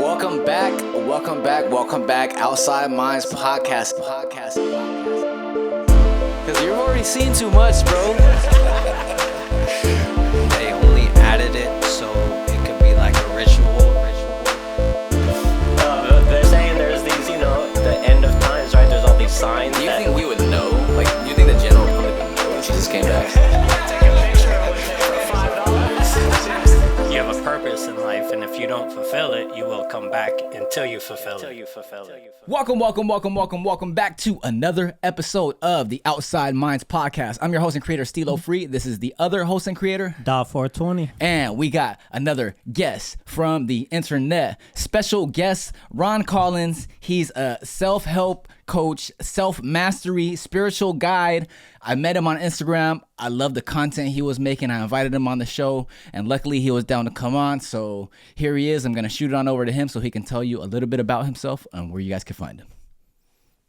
welcome back. Outside Minds podcast. Because you've already seen too much, bro. They only added it so it could be like a ritual. They're saying there's these, the end of times, right? There's all these signs. Do you think we would know? Like, do you think the general public would know when Jesus came back? Take a picture for $5. You have a purpose in life, and if you don't fulfill it, you will come back until you fulfill it. Welcome back to another episode of the Outside Minds podcast. I'm your host and creator, Stilo Free. This is the other host and creator, .420. And we got another guest from the internet. Special guest, Ron Collins. He's a self-help coach, self-mastery, spiritual guide. I met him on Instagram. I love the content he was making. I invited him on the show, and luckily he was down to come on. So here he is. I'm going to shoot it on over to him so he can tell you a little bit about himself and where you guys can find him.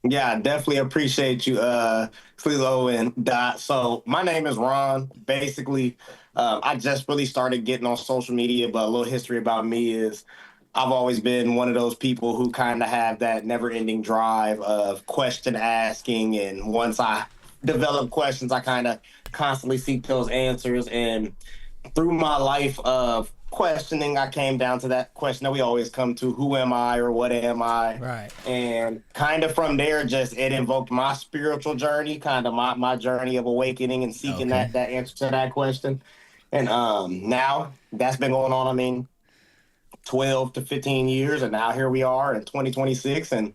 Yeah, definitely appreciate you, Clelo and Dot. So my name is Ron. Basically, I just really started getting on social media, but a little history about me is I've always been one of those people who kind of have that never-ending drive of question asking. And once I develop questions, I kind of constantly seek those answers. And through my life of questioning, I came down to that question that we always come to: who am I, or what am I? Right. And kind of from there, just it invoked my spiritual journey, kind of my journey of awakening and seeking that answer to that question. And now that's been going on, 12 to 15 years, and now here we are in 2026, and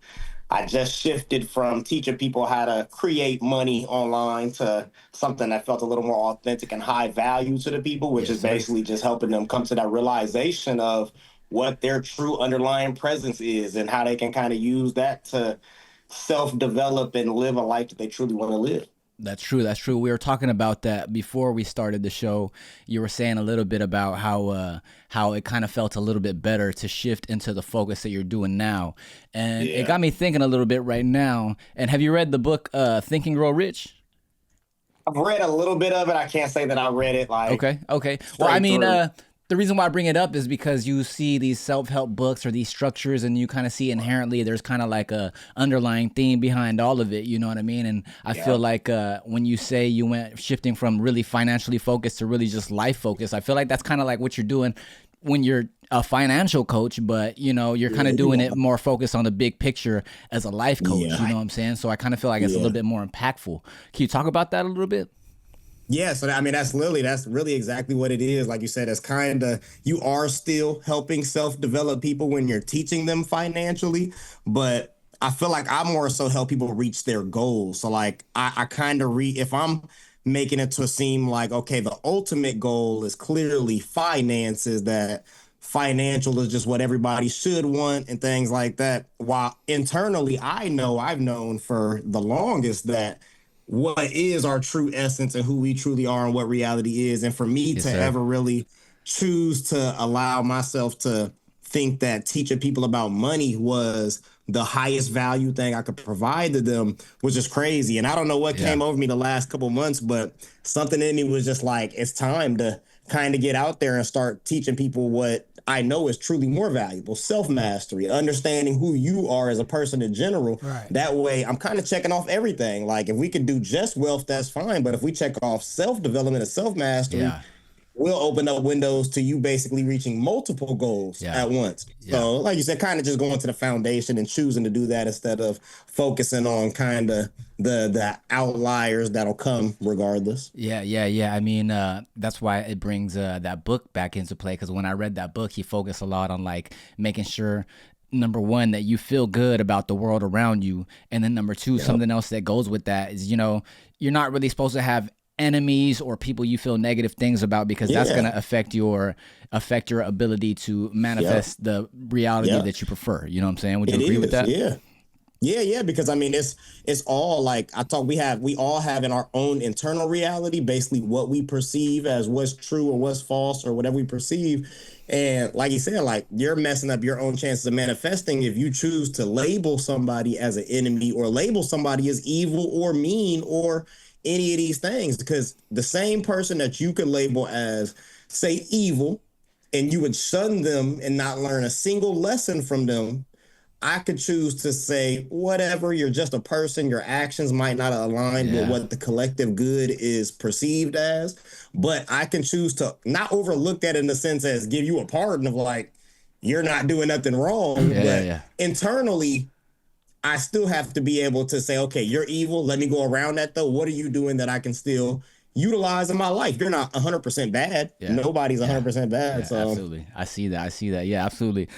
I just shifted from teaching people how to create money online to something that felt a little more authentic and high value to the people, which is basically just helping them come to that realization of what their true underlying presence is and how they can kind of use that to self-develop and live a life that they truly want to live. That's true. We were talking about that before we started the show. You were saying a little bit about how it kind of felt a little bit better to shift into the focus that you're doing now. And it got me thinking a little bit right now. And have you read the book Think and Grow Rich? I've read a little bit of it. I can't say that I read it Okay. Well, the reason why I bring it up is because you see these self-help books or these structures, and you kind of see inherently there's kind of like a underlying theme behind all of it. You know what I mean? And I feel like when you say you went shifting from really financially focused to really just life focused, I feel like that's kind of like what you're doing when you're a financial coach, but you're kind of doing it more focused on the big picture as a life coach. You know what I'm saying? So I kind of feel like it's a little bit more impactful. Can you talk about that a little bit? Yeah, so that's really exactly what it is. Like you said, it's kind of, you are still helping self-develop people when you're teaching them financially, but I feel like I more so help people reach their goals. So like I kind of if I'm making it to seem like, okay, the ultimate goal is clearly finances, that financial is just what everybody should want and things like that. While internally, I've known for the longest that what is our true essence and who we truly are and what reality is. And for me ever really choose to allow myself to think that teaching people about money was the highest value thing I could provide to them was just crazy. And I don't know what came over me the last couple months, but something in me was just like, it's time to kind of get out there and start teaching people what I know is truly more valuable: self-mastery, understanding who you are as a person in general. Right. That way, I'm kind of checking off everything. Like, if we could do just wealth, that's fine. But if we check off self-development and self-mastery, we'll open up windows to you basically reaching multiple goals at once. So, like you said, kind of just going to the foundation and choosing to do that instead of focusing on kind of the outliers that'll come regardless. Yeah. That's why it brings that book back into play, because when I read that book, he focused a lot on like making sure, number one, that you feel good about the world around you, and then number two, something else that goes with that is, you're not really supposed to have enemies or people you feel negative things about, because that's going to affect your ability to manifest the reality that you prefer. You know what I'm saying? Would you agree with that? Yeah, because it's all like we all have in our own internal reality, basically what we perceive as what's true or what's false or whatever we perceive. And like you said, like, you're messing up your own chances of manifesting if you choose to label somebody as an enemy or label somebody as evil or mean or any of these things, because the same person that you could label as, say, evil and you would shun them and not learn a single lesson from them, I could choose to say, whatever, you're just a person. Your actions might not align with what the collective good is perceived as. But I can choose to not overlook that in the sense as give you a pardon of like, you're not doing nothing wrong. But internally, I still have to be able to say, okay, you're evil. Let me go around that though. What are you doing that I can still utilize in my life? You're not 100% bad. Nobody's 100% bad. So absolutely. I see that. Yeah, absolutely.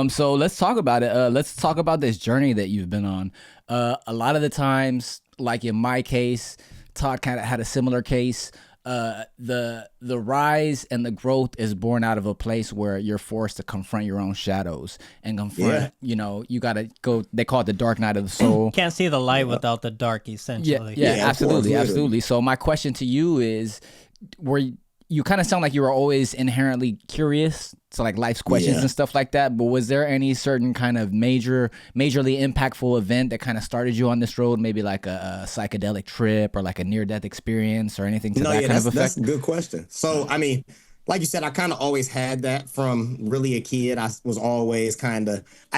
So let's talk about it. Let's talk about this journey that you've been on. A lot of the times, like in my case, Todd kind of had a similar case. The rise and the growth is born out of a place where you're forced to confront your own shadows and confront, you know, you got to go, they call it the dark night of the soul. Can't see the light without the dark, essentially. Absolutely. So my question to you is, you kind of sound like you were always inherently curious to like life's questions and stuff like that. But was there any certain kind of majorly impactful event that kind of started you on this road? Maybe like a psychedelic trip or like a near-death experience or anything to that kind of effect? That's a good question. So, I mean, like you said, I kind of always had that from really a kid. I was always I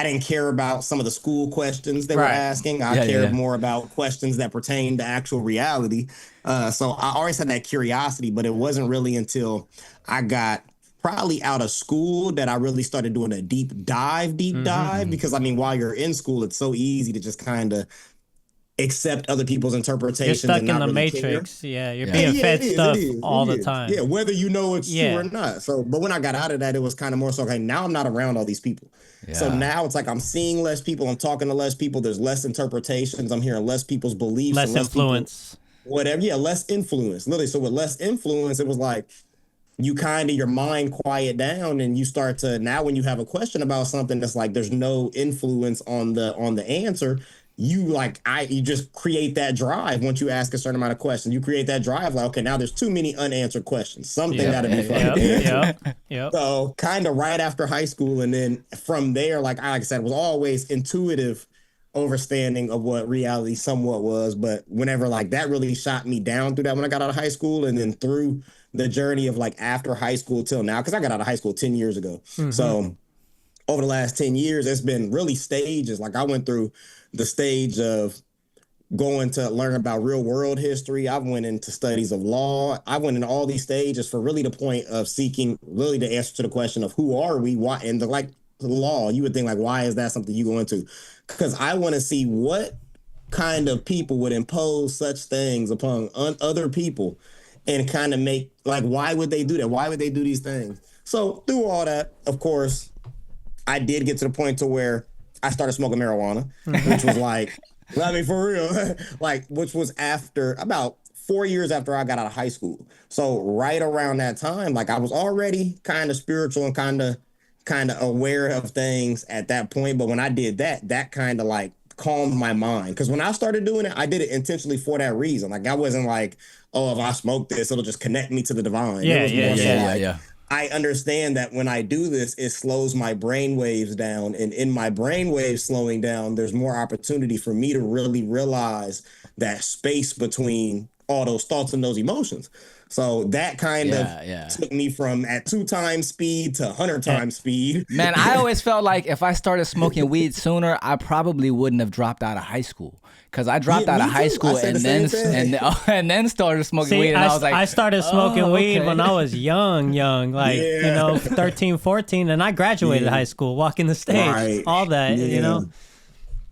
didn't care about some of the school questions they were asking. I cared more about questions that pertained to actual reality. So I always had that curiosity, but it wasn't really until I got probably out of school that I really started doing a deep dive, because I mean, while you're in school, it's so easy to just kind of accept other people's interpretations. You're stuck in the matrix. Yeah, you're being fed stuff all the time. Yeah, whether you know it's true or not. So, but when I got out of that, it was kind of more so, okay, now I'm not around all these people. So now it's like I'm seeing less people, I'm talking to less people, there's less interpretations, I'm hearing less people's beliefs. Less influence. Less influence. Literally, so with less influence, it was like, you your mind quiet down and you start to, now when you have a question about something that's like, there's no influence on the answer, you just create that drive. Once you ask a certain amount of questions, you create that drive like, okay, now there's too many unanswered questions. Something got to be fucking answered. So kind of right after high school. And then from there, like I said, it was always intuitive understanding of what reality somewhat was. But whenever like that really shot me down through that when I got out of high school and then through the journey of like after high school till now, because I got out of high school 10 years ago. So over the last 10 years, it's been really stages. Like I went through the stage of going to learn about real world history. I went into studies of law. I went into all these stages for really the point of seeking really the answer to the question of who are we, why, and the law. You would think like, why is that something you go into? Because I want to see what kind of people would impose such things upon other people and kind of make, like, why would they do that? Why would they do these things? So through all that, of course, I did get to the point to where I started smoking marijuana, which was like, I mean, for real, like, which was after about 4 years after I got out of high school. So right around that time, like I was already kind of spiritual and kind of aware of things at that point. But when I did that, that kind of like calmed my mind. Because when I started doing it, I did it intentionally for that reason. Like I wasn't like, oh, if I smoke this, it'll just connect me to the divine. I understand that when I do this, it slows my brain waves down. And in my brain waves slowing down, there's more opportunity for me to really realize that space between all those thoughts and those emotions. So that kind of took me from at 2 times speed to 100 times speed. Man, I always felt like if I started smoking weed sooner, I probably wouldn't have dropped out of high school. Because I dropped out of high school and then started smoking weed. And I was like, I started smoking weed when I was young, like, 13, 14. And I graduated high school, walking the stage, all that, you know.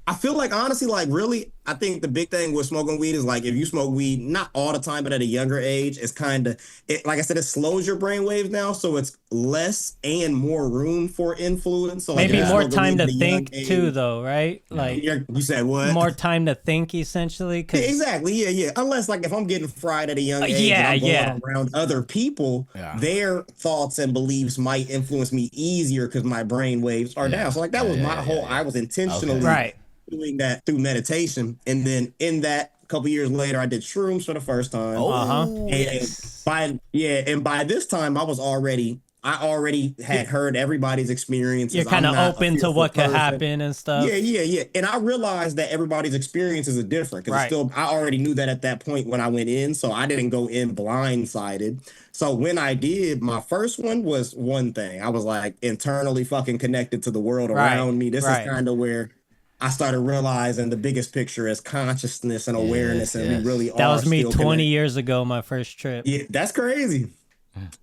I feel like, honestly, like, really, I think the big thing with smoking weed is, like, if you smoke weed, not all the time, but at a younger age, it's kind of, like I said, it slows your brain waves down, so it's less and more room for influence. So maybe more time to think, too, though, right? Like, you said what? More time to think, essentially. Exactly, yeah. Unless, like, if I'm getting fried at a young age and I'm going around other people, their thoughts and beliefs might influence me easier because my brain waves are down. So, like, that was my whole, I was intentionally doing that through meditation. And then in that, a couple years later, I did shrooms for the first time. Oh, and by this time I was already I already had heard everybody's experiences. You're kind of open to what could happen and stuff. Yeah. And I realized that everybody's experiences are different because I already knew that at that point when I went in. So I didn't go in blindsided. So when I did, my first one was one thing. I was like internally fucking connected to the world around me. This is kind of where I started realizing the biggest picture is consciousness and awareness. And we really are. That was me 20 years ago, my first trip. Yeah, that's crazy.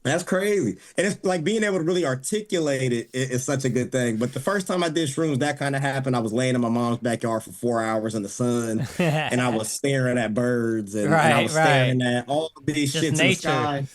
That's crazy. And it's like being able to really articulate it is such a good thing. But the first time I did shrooms, that kind of happened. I was laying in my mom's backyard for 4 hours in the sun and I was staring at birds and I was staring at all these shits in the sky.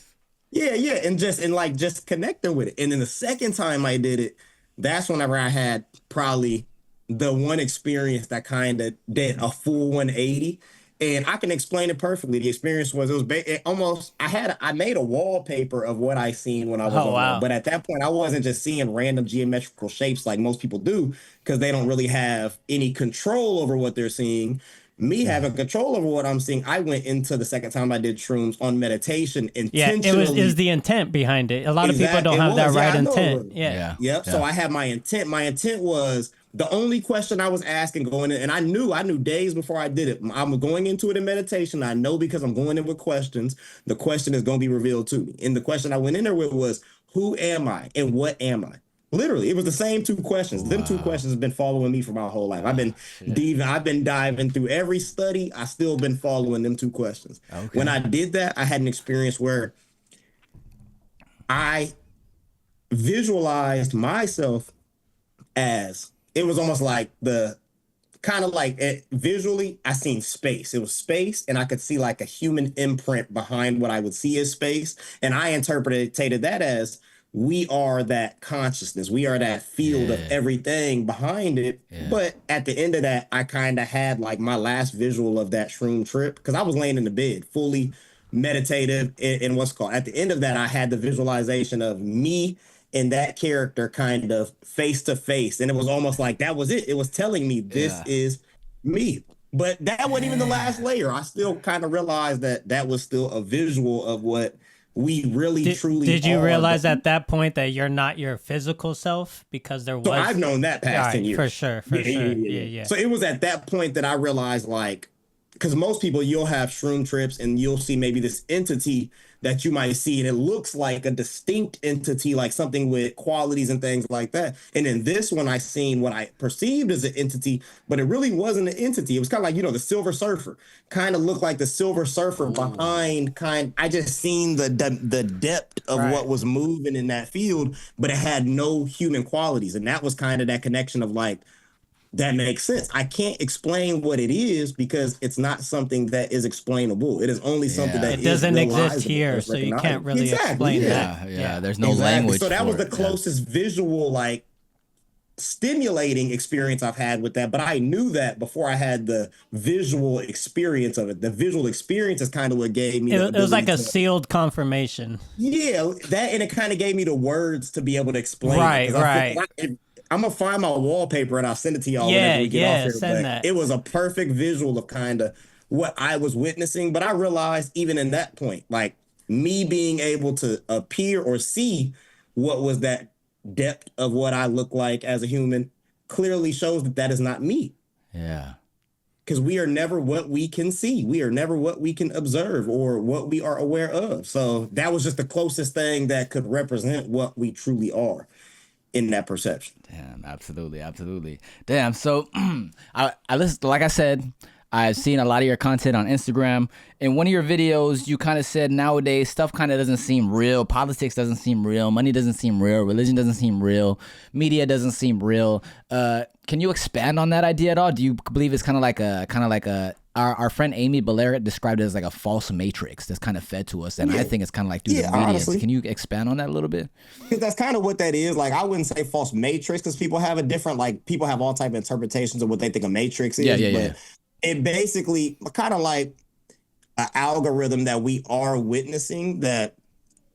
Yeah. And just connecting with it. And then the second time I did it, that's whenever I had probably the one experience that kind of did a full 180. And I can explain it perfectly. The experience was I made a wallpaper of what I seen when I was on. But at that point, I wasn't just seeing random geometrical shapes like most people do because they don't really have any control over what they're seeing. Me having control over what I'm seeing, I went into the second time I did shrooms on meditation intentionally. Yeah, it was the intent behind it. A lot of people don't have that right intent. Yep. So I had my intent. My intent was the only question I was asking going in, and I knew days before I did it. I'm going into it in meditation. I know because I'm going in with questions. The question is going to be revealed to me. And the question I went in there with was, who am I and what am I? Literally, it was the same two questions. Them two questions have been following me for my whole life. I've been diving through every study. I still been following them two questions. Okay. When I did that, I had an experience where I visualized myself as, it was almost like visually, I seen space. It was space, and I could see like a human imprint behind what I would see as space. And I interpreted that as, we are that consciousness. We are that field of everything behind it. Yeah. But at the end of that, I kind of had like my last visual of that shroom trip because I was laying in the bed, fully meditative and what's called. At the end of that, I had the visualization of me and that character kind of face to face. And it was almost like that was it. It was telling me this is me. But that wasn't even the last layer. I still kind of realized that was still a visual of what we really truly did you realize at that point that you're not your physical self? Because there was... So I've known that past 10 years. For sure. Yeah. So it was at that point that I realized, like, because most people, you'll have shroom trips and you'll see maybe this entity that you might see, and it looks like a distinct entity, like something with qualities and things like that. And in this one, I seen what I perceived as an entity, but it really wasn't an entity. It was kind of like, the Silver Surfer kind of looked like the Silver Surfer behind I just seen the depth of what was moving in that field, but it had no human qualities. And that was kind of that connection of like, that makes sense. I can't explain what it is because it's not something that is explainable. It is only something that it doesn't exist here, so you can't really explain that. Yeah, there's no language. So that was the closest visual, like, stimulating experience I've had with that. But I knew that before I had the visual experience of it. The visual experience is kind of what gave me. It was like a sealed confirmation. Yeah, that, and it kind of gave me the words to be able to explain. Right. I'm gonna find my wallpaper and I'll send it to y'all whenever we get off here. Send that. It was a perfect visual of kind of what I was witnessing. But I realized even in that point, like me being able to appear or see what was that depth of what I look like as a human clearly shows that is not me. Yeah. Because we are never what we can see. We are never what we can observe or what we are aware of. So that was just the closest thing that could represent what we truly are in that perception. Damn, absolutely. Damn. So I listen, like I said, I've seen a lot of your content on Instagram. In one of your videos, you kind of said nowadays stuff kind of doesn't seem real. Politics doesn't seem real. Money doesn't seem real. Religion doesn't seem real. Media doesn't seem real. Can you expand on that idea at all? Do you believe it's kind of like our friend Amy Belair described it as like a false matrix that's kind of fed to us, and I think it's kind of like through the media. Honestly. Can you expand on that a little bit? Because that's kind of what that is. Like, I wouldn't say false matrix because people have a different, like, people have all type of interpretations of what they think a matrix is. But it basically kind of like an algorithm that we are witnessing that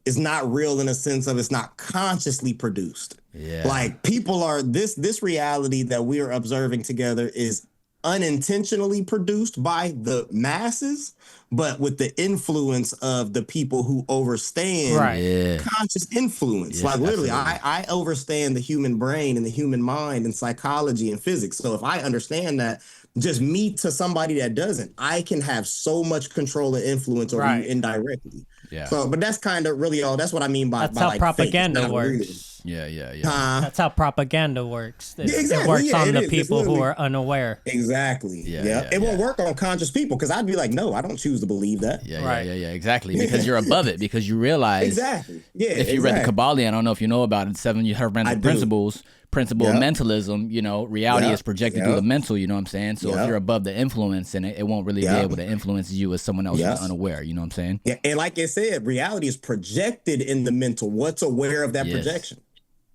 is not real in a sense of it's not consciously produced. Yeah. Like, people are this reality that we are observing together is unintentionally produced by the masses, but with the influence of the people who overstand conscious influence. Like literally, I overstand the human brain and the human mind and psychology and physics. So if I understand that, just me to somebody that doesn't, I can have so much control and influence over you indirectly. Yeah. So, but that's kind of really all. That's what I mean by that's how like propaganda works. Really. Yeah. That's how propaganda works. Exactly. It works on the people who are unaware. Exactly. It won't work on conscious people because I'd be like, no, I don't choose to believe that. Yeah. Exactly. Because you're above it. Because you realize. If you read the Kabbalion, I don't know if you know about it. 7 fundamental principles. Principle of mentalism, reality is projected through the mental, you know what I'm saying? So if you're above the influence, then it won't really be able to influence you as someone else who's unaware, you know what I'm saying? Yeah, and like I said, reality is projected in the mental. What's aware of that projection?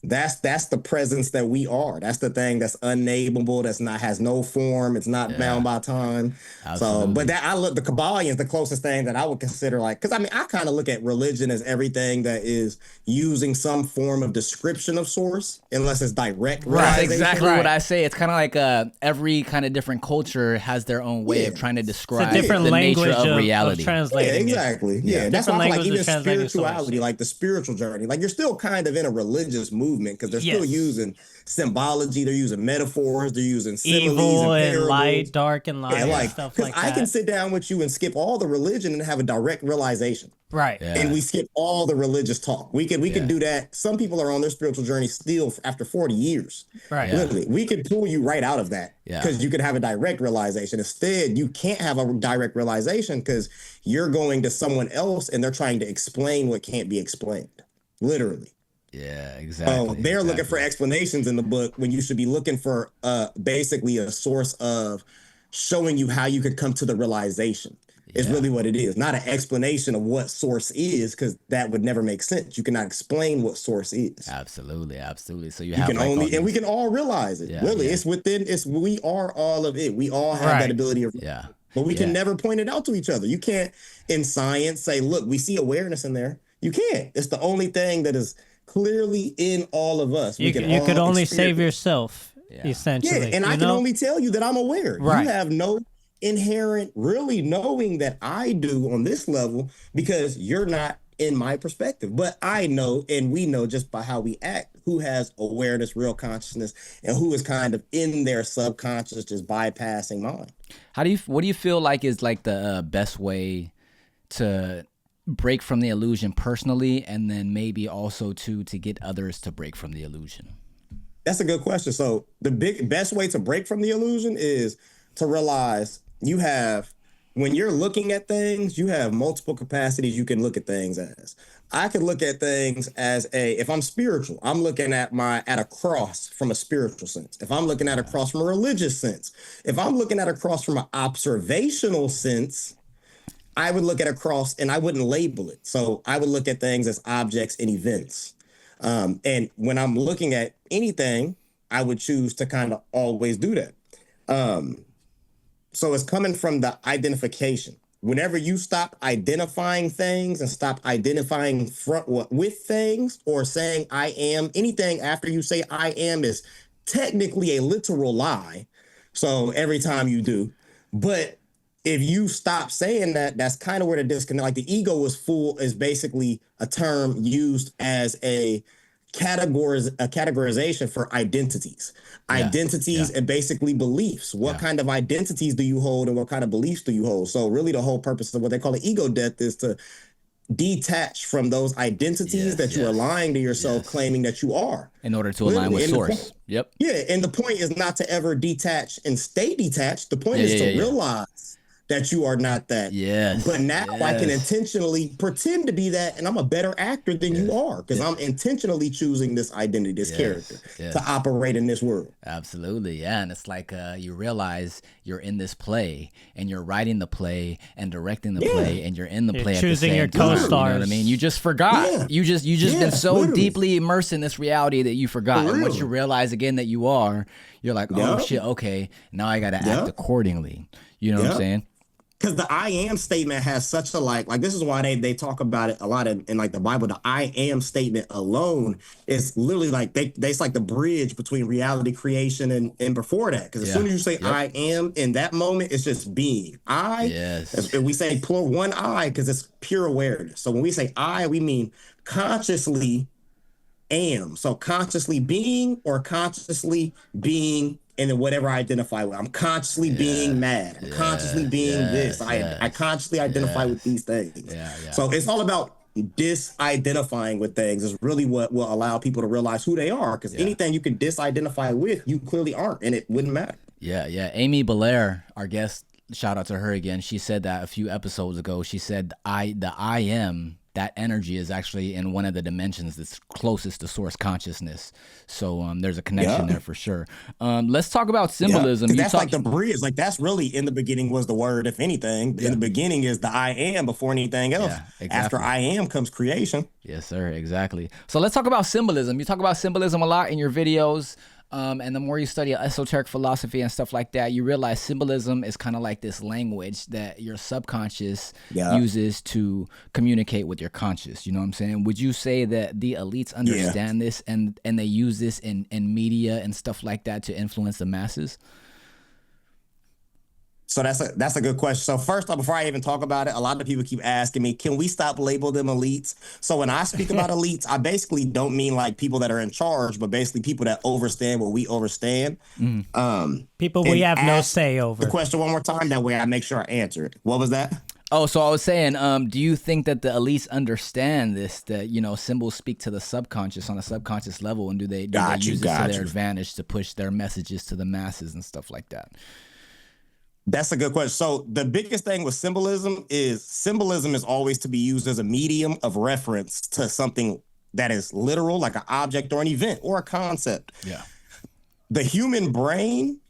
That's the presence that we are. That's the thing that's unnameable, has no form, it's not bound by time. Absolutely. So, but the Kabbalion is the closest thing that I would consider because I kind of look at religion as everything that is using some form of description of source, unless it's direct. That's exactly what I say. It's kind of like every kind of different culture has their own way of trying to describe the nature of reality. Of translating exactly. That's why I feel like even spirituality, like the spiritual journey, like you're still kind of in a religious movement because they're still using symbology, they're using metaphors, they're using similes evil and light, dark and light, and stuff like that. I can sit down with you and skip all the religion and have a direct realization. Right. And we skip all the religious talk. We could do that. Some people are on their spiritual journey still after 40 years. Right. Literally. We could pull you right out of that because you could have a direct realization. Instead, you can't have a direct realization because you're going to someone else and they're trying to explain what can't be explained. Literally. Yeah, exactly. They're looking for explanations in the book when you should be looking for basically a source of showing you how you could come to the realization. Is really what it is. Not an explanation of what source is, because that would never make sense. You cannot explain what source is. Absolutely. So you can and we can all realize it. It's within. We are all of it. We all have that ability of. But we can never point it out to each other. You can't in science say, "Look, we see awareness in there." You can't. It's the only thing that is clearly in all of us. You could only save yourself, essentially. Yeah, and I can only tell you that I'm aware. Right. You have no inherent really knowing that I do on this level because you're not in my perspective. But I know, and we know just by how we act, who has awareness, real consciousness, and who is kind of in their subconscious, just bypassing mine. What do you feel like is like the best way to break from the illusion personally, and then maybe also to get others to break from the illusion? That's a good question. So the best way to break from the illusion is to realize when you're looking at things, you have multiple capacities you can look at things as. I can look at things as if I'm spiritual, I'm looking at a cross from a spiritual sense. If I'm looking at a cross from a religious sense, if I'm looking at a cross from an observational sense, I would look at a cross and I wouldn't label it. So I would look at things as objects and events. And when I'm looking at anything, I would choose to kind of always do that. So it's coming from the identification. Whenever you stop identifying things and stop identifying with things or saying I am, anything after you say I am is technically a literal lie. So every time you do. But if you stop saying that, that's kind of where the disconnect, like the ego is basically a term used as a categorization for identities. And basically beliefs. What kind of identities do you hold and what kind of beliefs do you hold? So really the whole purpose of what they call the ego death is to detach from those identities that you are lying to yourself, claiming that you are. In order to align with source. And the point is not to ever detach and stay detached. The point is to realize that you are not that. But now I can intentionally pretend to be that, and I'm a better actor than you are because I'm intentionally choosing this identity, this character to operate in this world. Absolutely, and it's like you realize you're in this play, and you're writing the play and directing the play, and you're in the play. Choosing at the your same co-stars. Time, you know what I mean? You just forgot. You just been so deeply immersed in this reality that you forgot. And once you realize again that you are, you're like, oh shit, okay, now I got to act accordingly. You know what I'm saying? because the I am statement has such a like this is why they talk about it a lot in like the Bible. The I am statement alone is literally like it's like the bridge between reality creation and before that. Because as soon as you say I am in that moment, it's just being. If we say plural one I because it's pure awareness. So when we say I, we mean consciously am. So consciously being or consciously being and then whatever I identify with. I'm consciously being mad. I'm consciously being this. I consciously identify with these things. So it's all about disidentifying with things is really what will allow people to realize who they are. Because anything you can disidentify with, you clearly aren't, and it wouldn't matter. Yeah. Amy Belair, our guest, shout out to her again. She said that a few episodes ago. She said the I am, that energy is actually in one of the dimensions that's closest to source consciousness. So there's a connection there for sure. Let's talk about symbolism. That's like the bridge. Like that's really in the beginning was the word, if anything. In the beginning is the I am before anything else. Exactly. After I am comes creation. Yes, sir. Exactly. So let's talk about symbolism. You talk about symbolism a lot in your videos. And the more you study esoteric philosophy and stuff like that, you realize symbolism is kind of like this language that your subconscious uses to communicate with your conscious. You know what I'm saying? Would you say that the elites understand this and they use this in media and stuff like that to influence the masses? So that's a good question. So first off, before I even talk about it, a lot of people keep asking me, can we stop labeling them elites? So when I speak about elites, I basically don't mean like people that are in charge, but basically people that understand what we understand. People we have no say over. The question one more time, that way I make sure I answer it. What was that? Oh, so I was saying, do you think that the elites understand this, that, you know, symbols speak to the subconscious on a subconscious level, and do they use it to their advantage to push their messages to the masses and stuff like that? That's a good question. So the biggest thing with symbolism is always to be used as a medium of reference to something that is literal, like an object or an event or a concept. Yeah. The human brain,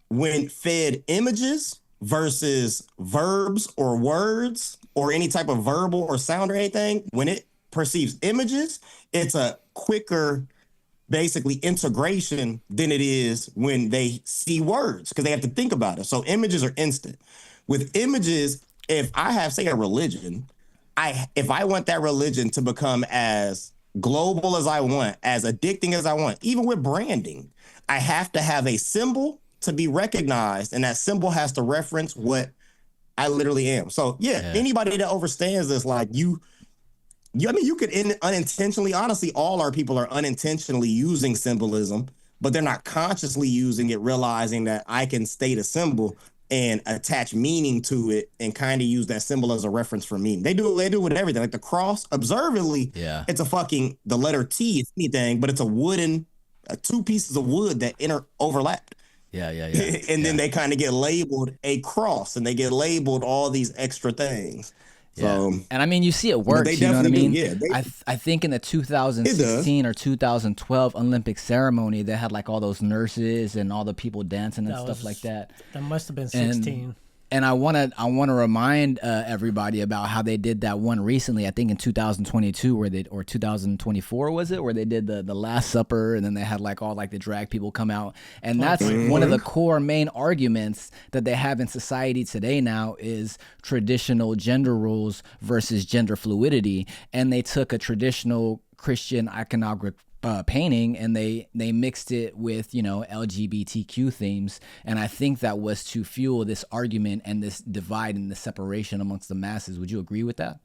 when fed images versus verbs or words or any type of verbal or sound or anything, when it perceives images, it's a quicker basically integration than it is when they see words, because they have to think about it. So images are instant. With images, if I have, say, a religion, if I want that religion to become as global as I want, as addicting as I want, even with branding, I have to have a symbol to be recognized, and that symbol has to reference what I literally am. So anybody that understands this, like I mean, you could unintentionally, honestly, all our people are unintentionally using symbolism, but they're not consciously using it, realizing that I can state a symbol and attach meaning to it and kind of use that symbol as a reference for meaning. They do it with everything. Like the cross, observably, it's the letter T, it's anything, but it's two pieces of wood that overlapped. And then they kind of get labeled a cross, and they get labeled all these extra things. So, and I mean, you see it works, you know what I mean? I think in the 2016 or 2012 Olympic ceremony, they had like all those nurses and all the people dancing and stuff like that. That must have been 16. And I want to remind everybody about how they did that one recently, I think in 2022 or 2024 was it, where they did the Last Supper, and then they had like all like the drag people come out. And that's one of the core main arguments that they have in society today now is traditional gender roles versus gender fluidity. And they took a traditional Christian iconography painting and they mixed it with, you know, LGBTQ themes, and I think that was to fuel this argument and this divide and the separation amongst the masses. Would you agree with that?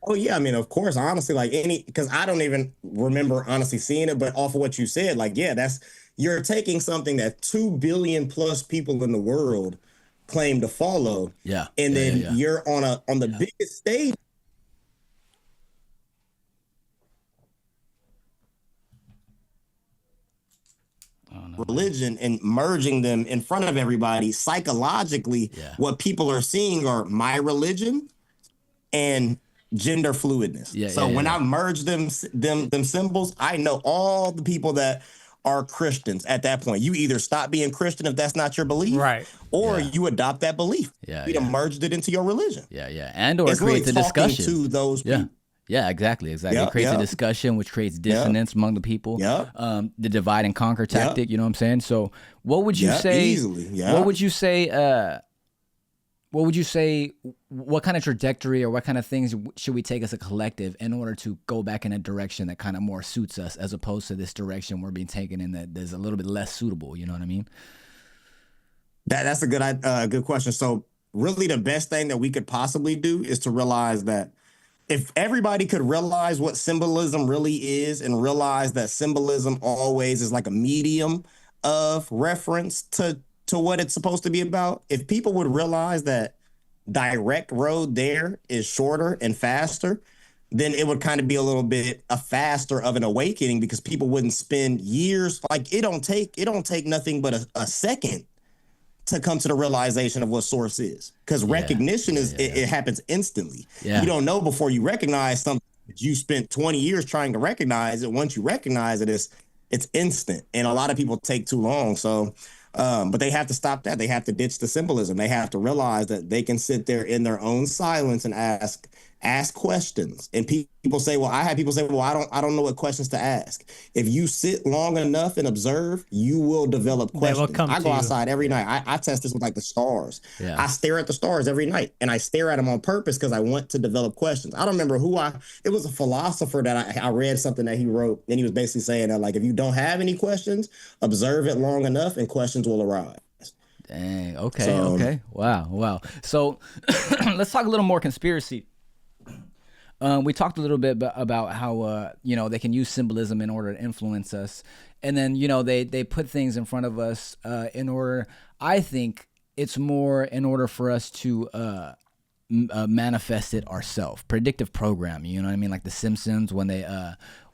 Oh yeah, I mean, of course, honestly, like because I don't even remember honestly seeing it, but off of what you said, like, you're taking something that 2 billion plus people in the world claim to follow, and then you're on the biggest stage. Religion and merging them in front of everybody psychologically. What people are seeing are my religion and gender fluidness. When I merge them symbols, I know all the people that are Christians at that point. You either stop being Christian if that's not your belief, right, or you adopt that belief. You merged it into your religion. And or it's creates really a discussion to those people. Yeah, exactly. It creates a discussion, which creates dissonance among the people. The divide and conquer tactic. You know what I'm saying? So, what would you say? Easily. What would you say? what would you say, what kind of trajectory or what kind of things should we take as a collective in order to go back in a direction that kind of more suits us, as opposed to this direction we're being taken in that is a little bit less suitable? You know what I mean? That's a good question. So really the best thing that we could possibly do is to realize that if everybody could realize what symbolism really is and realize that symbolism always is like a medium of reference to what it's supposed to be about, if people would realize that direct road there is shorter and faster, then it would kind of be a little bit a faster of an awakening, because people wouldn't spend years. Like it don't take nothing but a second to come to the realization of what source is, because recognition it happens instantly. You don't know before you recognize something that you spent 20 years trying to recognize it. Once you recognize it, it's instant, and a lot of people take too long. So but they have to stop that. They have to ditch the symbolism. They have to realize that they can sit there in their own silence and ask questions. And people say, well, I don't know what questions to ask. If you sit long enough and observe, you will develop questions. I go outside every night. I test this with like the stars. I stare at the stars every night, and I stare at them on purpose because I want to develop questions. I don't remember it was a philosopher that I read something that he wrote, and he was basically saying that, like, if you don't have any questions, observe it long enough and questions will arise. Dang. Okay. Okay. Wow. So let's talk a little more conspiracy. We talked a little bit about how, they can use symbolism in order to influence us. And then, they put things in front of us in order, I think it's more in order for us to manifest it ourselves. Predictive programming, you know what I mean? Like The Simpsons, when they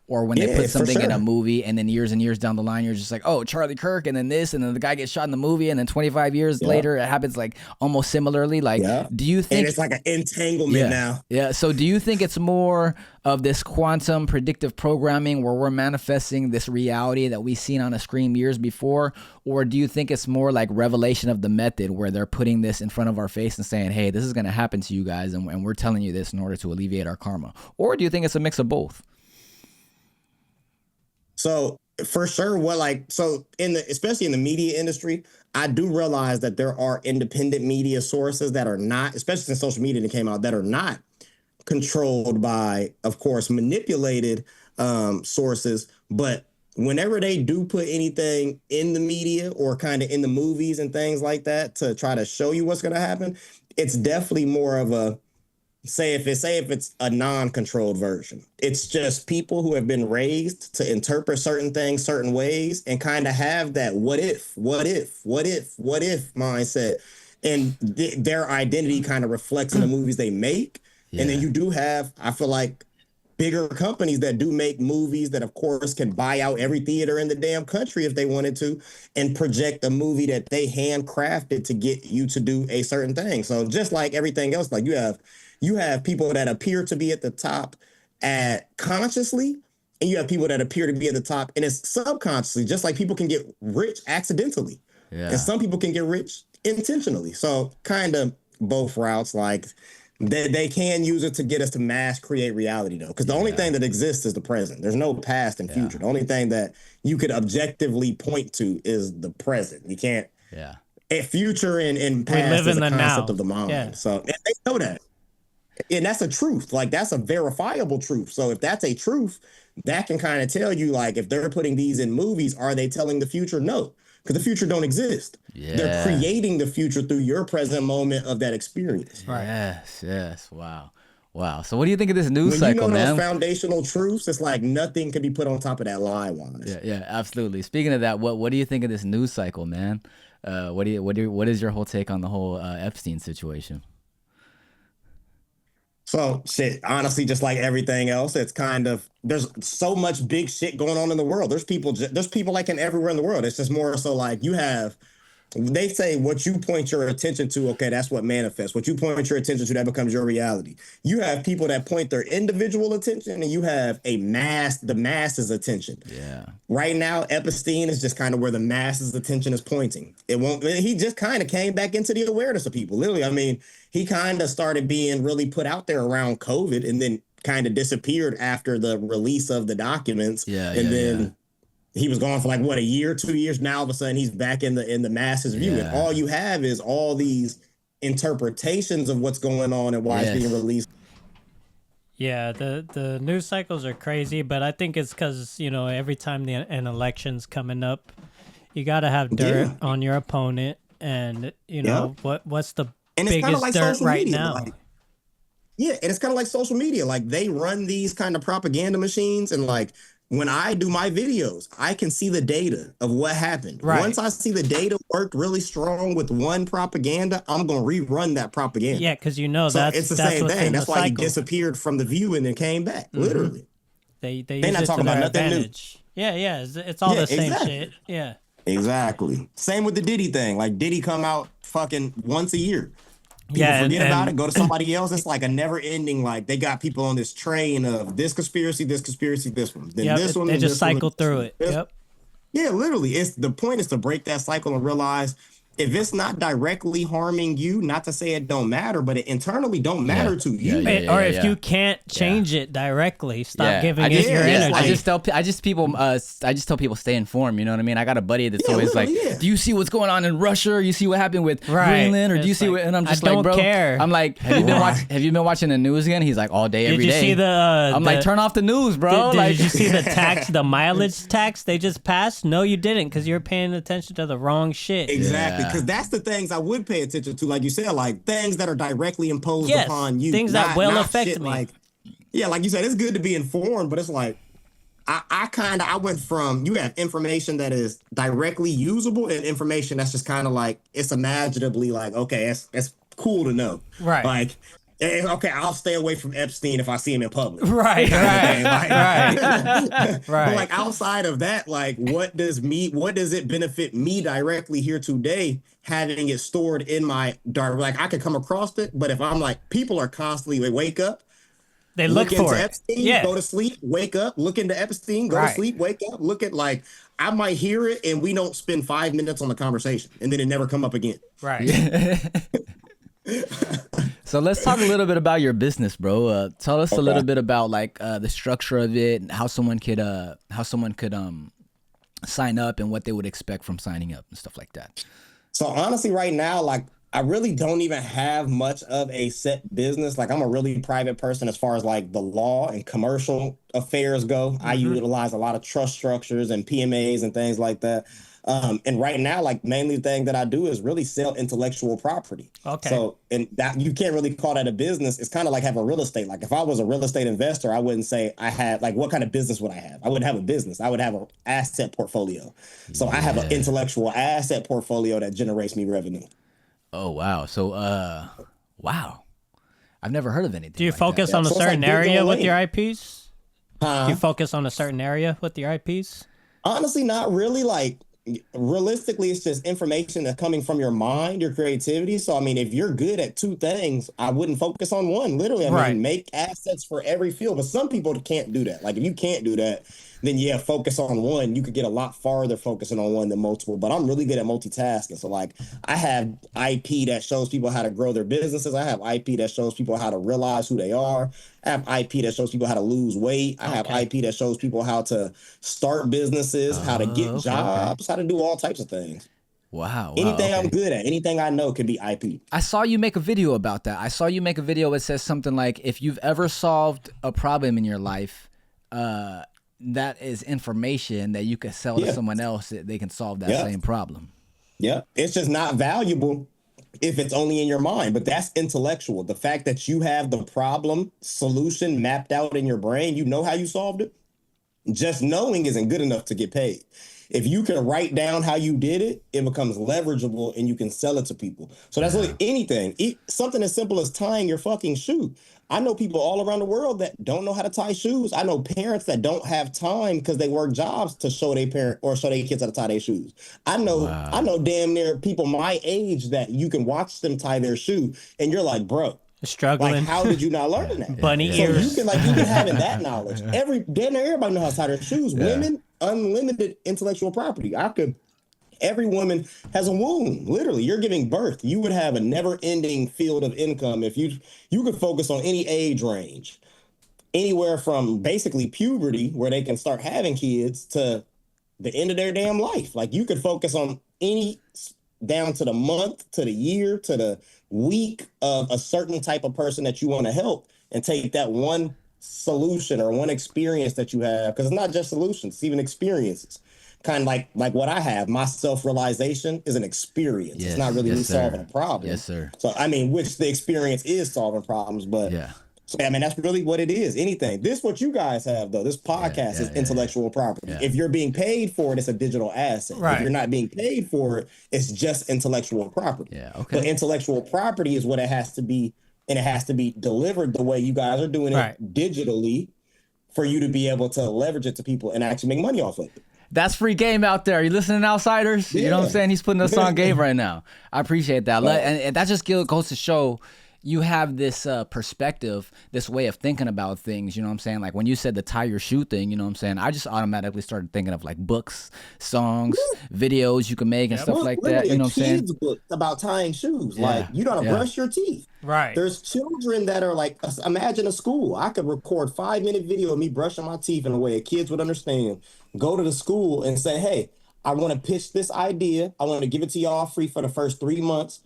put something in a movie, and then years and years down the line, you're just like, oh, Charlie Kirk, and then this, and then the guy gets shot in the movie, and then 25 years later, it happens like almost similarly. Like, do you think... And it's like an entanglement now. Yeah, so do you think it's more of this quantum predictive programming where we're manifesting this reality that we've seen on a screen years before? Or do you think it's more like revelation of the method, where they're putting this in front of our face and saying, hey, this is going to happen to you guys, and we're telling you this in order to alleviate our karma? Or do you think it's a mix of both? So for sure, especially in the media industry, I do realize that there are independent media sources that are not, especially since social media came out, that are not controlled by, of course, manipulated sources. But whenever they do put anything in the media or kind of in the movies and things like that to try to show you what's going to happen, it's definitely more of a, say if it's a non-controlled version. It's just people who have been raised to interpret certain things certain ways and kind of have that what if mindset, and their identity kind of reflects in the movies they make. And then you do have, I feel like, bigger companies that do make movies that, of course, can buy out every theater in the damn country if they wanted to, and project a movie that they handcrafted to get you to do a certain thing. So just like everything else, like you have people that appear to be at the top consciously, and you have people that appear to be at the top and it's subconsciously. Just like people can get rich accidentally, and some people can get rich intentionally. So kind of both routes. Like they can use it to get us to mass create reality, though, because the only thing that exists is the present. There's no past and future. The only thing that you could objectively point to is the present. You can't. A future and past is a concept of the mind. So they know that. And that's a truth. Like, that's a verifiable truth. So if that's a truth, that can kind of tell you, like, if they're putting these in movies, are they telling the future? No, because the future don't exist. They're creating the future through your present moment of that experience. Yes. Wow. So what do you think of this news cycle, man? Those foundational truths, it's like nothing can be put on top of that lie-wise. Yeah, absolutely. Speaking of that, what do you think of this news cycle, man? What is your whole take on the whole Epstein situation? So shit, honestly, just like everything else, it's kind of, there's so much big shit going on in the world. There's people like in everywhere in the world. It's just more so like they say what you point your attention to, okay, that's what manifests. What you point your attention to, that becomes your reality. You have people that point their individual attention, and you have the masses' attention. Right now, Epstein is just kind of where the masses' attention is pointing. He just kind of came back into the awareness of people. Literally, I mean, he kind of started being really put out there around COVID, and then kind of disappeared after the release of the documents. He was gone for like a year, 2 years. Now all of a sudden he's back in the masses view, and all you have is all these interpretations of what's going on and why it's being released. Yeah, the news cycles are crazy, but I think it's because, you know, every time an election's coming up, you got to have dirt on your opponent. And, you know, what's the biggest like dirt right media, now? Like, yeah, and it's kind of like social media. Like, they run these kind of propaganda machines, and like, when I do my videos, I can see the data of what happened. Right. Once I see the data worked really strong with one propaganda, I'm going to rerun that propaganda. Yeah, because you know, it's the same thing. That's why he disappeared from the view and then came back, literally. They're not talking about nothing new. Yeah, it's all the same shit. Yeah. Exactly. Same with the Diddy thing. Like, Diddy come out fucking once a year. People forget about it, go to somebody else. It's like a never ending, like, they got people on this train of this conspiracy, this one. Then this one. They just cycle through it. Yep. Yeah, literally. The point is to break that cycle and realize if it's not directly harming you, not to say it don't matter, but it internally don't matter to you. Or if you can't change it directly, stop giving it your energy. I just tell people stay informed. You know what I mean? I got a buddy that's always like, "Do you see what's going on in Russia? Or you see what happened with Greenland? Or do you see what?" And I'm just like, "Bro, care." I'm like, "Have you been watching the news again?" He's like, "All day, every day." Did you see the? I'm like, "Turn off the news, bro." Did you see the tax, the mileage tax they just passed? No, you didn't, because you're paying attention to the wrong shit. Exactly. Because that's the things I would pay attention to, like you said, like things that are directly imposed upon you. Things that will affect me. Like, like you said, it's good to be informed, but it's like, I went from, you have information that is directly usable and information that's just kind of like, it's imaginatively like, okay, it's cool to know. Right. Like, okay, I'll stay away from Epstein if I see him in public. Right. But like, outside of that, like, what does it benefit me directly here today, having it stored in my dark? Like, I could come across it, but if I'm like, people are constantly, they wake up, they look for it. Epstein, go to sleep, wake up, look into Epstein, go to sleep, wake up, look at, like, I might hear it and we don't spend 5 minutes on the conversation and then it never come up again. Right. So let's talk a little bit about your business, bro. Tell us a little bit about, like, the structure of it and how someone could sign up and what they would expect from signing up and stuff like that. So honestly, right now, like, I really don't even have much of a set business. Like, I'm a really private person as far as, like, the law and commercial affairs go. I utilize a lot of trust structures and PMAs and things like that. And right now, like, mainly the thing that I do is really sell intellectual property. Okay. So, and that, you can't really call that a business. It's kind of like having real estate. Like, if I was a real estate investor, I wouldn't say I had, like, what kind of business would I have? I wouldn't have a business. I would have an asset portfolio. So I have an intellectual asset portfolio that generates me revenue. Oh, wow. So, wow. I've never heard of anything. Do you focus on a certain area with your IPs? Do you focus on a certain area with your IPs? Honestly, not really. Like, realistically, it's just information that's coming from your mind, your creativity. So, I mean, if you're good at two things, I wouldn't focus on one. Literally, I mean, make assets for every field. But some people can't do that. Like, if you can't do that, then focus on one. You could get a lot farther focusing on one than multiple. But I'm really good at multitasking. So, like, I have IP that shows people how to grow their businesses. I have IP that shows people how to realize who they are. I have IP that shows people how to lose weight. I have IP that shows people how to start businesses, how to get jobs, how to do all types of things. Wow. Anything I'm good at, anything I know can be IP. I saw you make a video about that. I saw you make a video that says something like, if you've ever solved a problem in your life, that is information that you can sell to someone else that they can solve that same problem. Yeah. It's just not valuable if it's only in your mind, but that's intellectual. The fact that you have the problem solution mapped out in your brain, you know how you solved it. Just knowing isn't good enough to get paid. If you can write down how you did it, it becomes leverageable and you can sell it to people. So that's like anything. Something as simple as tying your fucking shoe. I know people all around the world that don't know how to tie shoes. I know parents that don't have time because they work jobs to show their parent or show their kids how to tie their shoes. I know damn near people my age that you can watch them tie their shoe and you're like, bro, struggling. Like, how did you not learn that? Bunny ears. So you can having that knowledge. Damn near everybody knows how to tie their shoes. Women, unlimited intellectual property. Every woman has a womb. Literally, you're giving birth. You would have a never-ending field of income if you could focus on any age range, anywhere from basically puberty, where they can start having kids, to the end of their damn life. Like, you could focus on any down to the month, to the year, to the week of a certain type of person that you want to help, and take that one solution or one experience that you have, because it's not just solutions, it's even experiences. Kind of like what I have, my self-realization is an experience. Yes, it's not really yes, me sir. solving a problem. Yes, sir. So I mean, which the experience is solving problems, but Yeah. so I mean that's really what it is. Anything. This what you guys have though. This podcast is intellectual property. Yeah. If you're being paid for it, it's a digital asset. Right. If you're not being paid for it, it's just intellectual property. Yeah, okay. But intellectual property is what it has to be, and it has to be delivered the way you guys are doing it digitally for you to be able to leverage it to people and actually make money off of it. That's free game out there. You listening, Outsiders? Yeah. You know what I'm saying? He's putting us on game right now. I appreciate that. And that just goes to show you have this perspective, this way of thinking about things, you know what I'm saying? Like when you said the tie your shoe thing, you know what I'm saying? I just automatically started thinking of like books, songs, videos you can make and stuff like that. You know what I'm saying? Book about tying shoes. Like you gotta brush your teeth. Right. There's children that are like, imagine a school. I could record 5-minute video of me brushing my teeth in a way kids would understand. Go to the school and say, hey, I want to pitch this idea. I want to give it to y'all free for the first 3 months.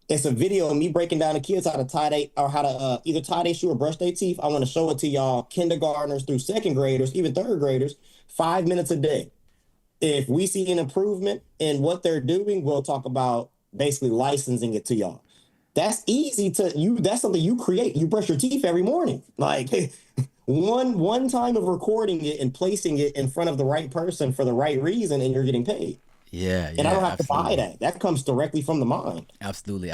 It's a video of me breaking down to kids how to either tie their shoe or brush their teeth. I want to show it to y'all kindergartners through second graders, even third graders, 5 minutes a day. If we see an improvement in what they're doing, we'll talk about basically licensing it to y'all. That's easy that's something you create. You brush your teeth every morning. Like one time of recording it and placing it in front of the right person for the right reason, and you're getting paid. Yeah, and I don't have to buy that. That comes directly from the mind. Absolutely.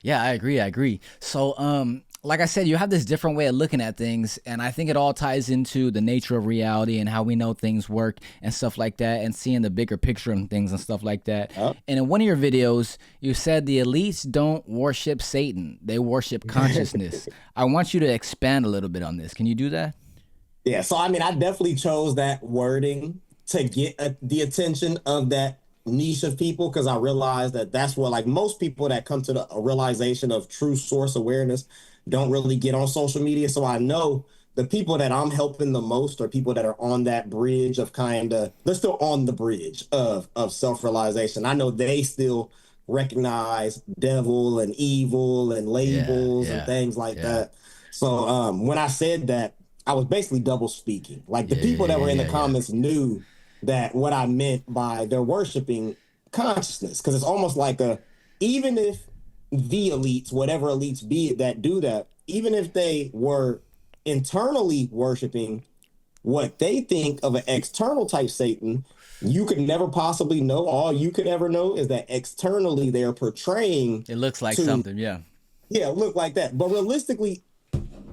Yeah, I agree. So, like I said, you have this different way of looking at things, and I think it all ties into the nature of reality and how we know things work and stuff like that, and seeing the bigger picture and things and stuff like that. And in one of your videos, you said the elites don't worship Satan; they worship consciousness. I want you to expand a little bit on this. Can you do that? Yeah. So, I mean, I definitely chose that wording to get the attention of that niche of people, because I realized that that's what, like, most people that come to the realization of true source awareness don't really get on social media. So I know the people that I'm helping the most are people that are on that bridge of they're still on the bridge of self-realization. I know they still recognize devil and evil and labels and things like that. So when I said that, I was basically double speaking. Like the people that were in the comments knew that what I meant by they're worshiping consciousness, because it's almost like even if the elites, whatever elites be it that do that, even if they were internally worshiping what they think of an external type Satan, you could never possibly know. All you could ever know is that externally they're portraying. It looks like something, look like that. But realistically,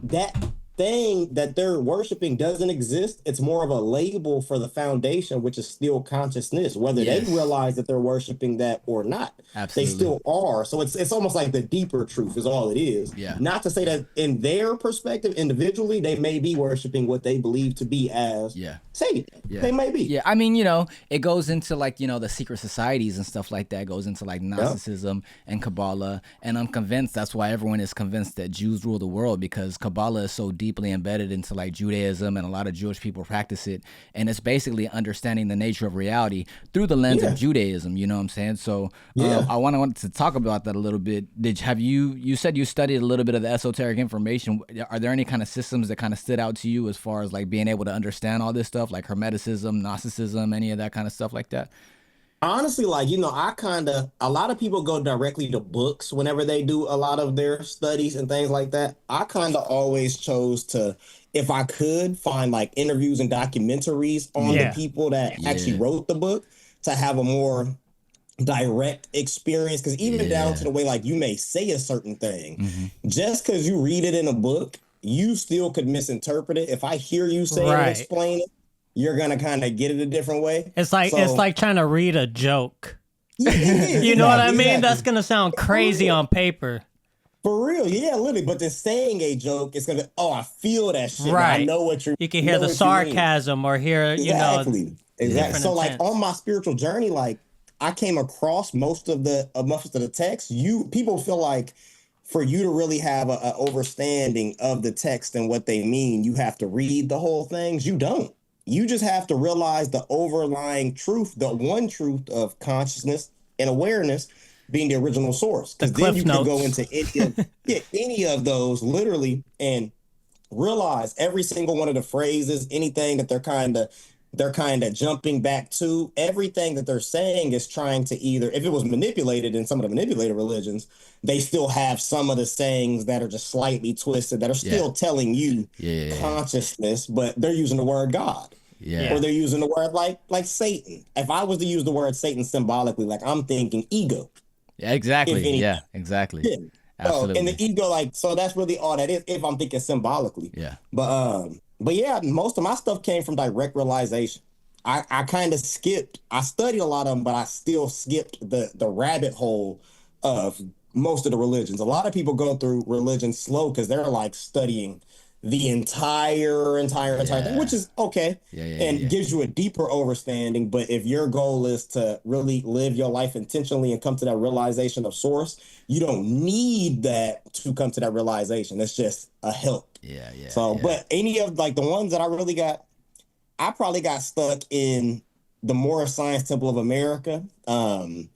that thing that they're worshiping doesn't exist. It's more of a label for the foundation, which is still consciousness, whether they realize that they're worshiping that or not. Absolutely. They still are. So it's almost like the deeper truth is all it is. Not to say that in their perspective individually they may be worshiping what they believe to be as Satan. They may be. I mean, it goes into like, the secret societies and stuff like that. It goes into like Gnosticism and Kabbalah, and I'm convinced that's why everyone is convinced that Jews rule the world, because Kabbalah is so deeply embedded into like Judaism, and a lot of Jewish people practice it, and it's basically understanding the nature of reality through the lens of Judaism. You know what I'm saying? So I wanted to talk about that a little bit. You said you studied a little bit of the esoteric information. Are there any kind of systems that kind of stood out to you as far as like being able to understand all this stuff, like Hermeticism, Gnosticism, any of that kind of stuff like that? Honestly, like, a lot of people go directly to books whenever they do a lot of their studies and things like that. I kind of always chose to, if I could, find like interviews and documentaries on the people that actually wrote the book, to have a more direct experience. Because even down to the way like you may say a certain thing, just because you read it in a book, you still could misinterpret it. If I hear you say it and explain it, you're gonna kind of get it a different way. It's like trying to read a joke. You know what I mean? Exactly. That's gonna sound crazy on paper. For real, literally. But then saying a joke, it's gonna be, I feel that shit. Right. I know what you're. You can hear the sarcasm or hear, exactly. So like on my spiritual journey, like I came across most of the text. People feel like for you to really have a understanding of the text and what they mean, you have to read the whole things. You don't. You just have to realize the overlying truth, the one truth of consciousness and awareness being the original source. Because then cliff you can go notes. into any of those literally and realize every single one of the phrases, anything that they're kind of jumping back to, everything that they're saying is trying to either, if it was manipulated in some of the manipulated religions, they still have some of the sayings that are just slightly twisted that are still telling you consciousness, but they're using the word God. Or they're using the word like Satan. If I was to use the word Satan symbolically, like I'm thinking ego. Yeah, exactly. Yeah, exactly. Yeah. So, Absolutely. and the ego, like, so that's really all that is if I'm thinking symbolically. Yeah. But yeah, most of my stuff came from direct realization. I kind of skipped. I studied a lot of them, but I still skipped the rabbit hole of most of the religions. A lot of people go through religion slow because they're like studying the entire thing, which is okay, and gives you a deeper understanding. But if your goal is to really live your life intentionally and come to that realization of source, you don't need that to come to that realization. It's just a help. But any of like the ones that I probably got stuck in the Moorish Science Temple of America, Quran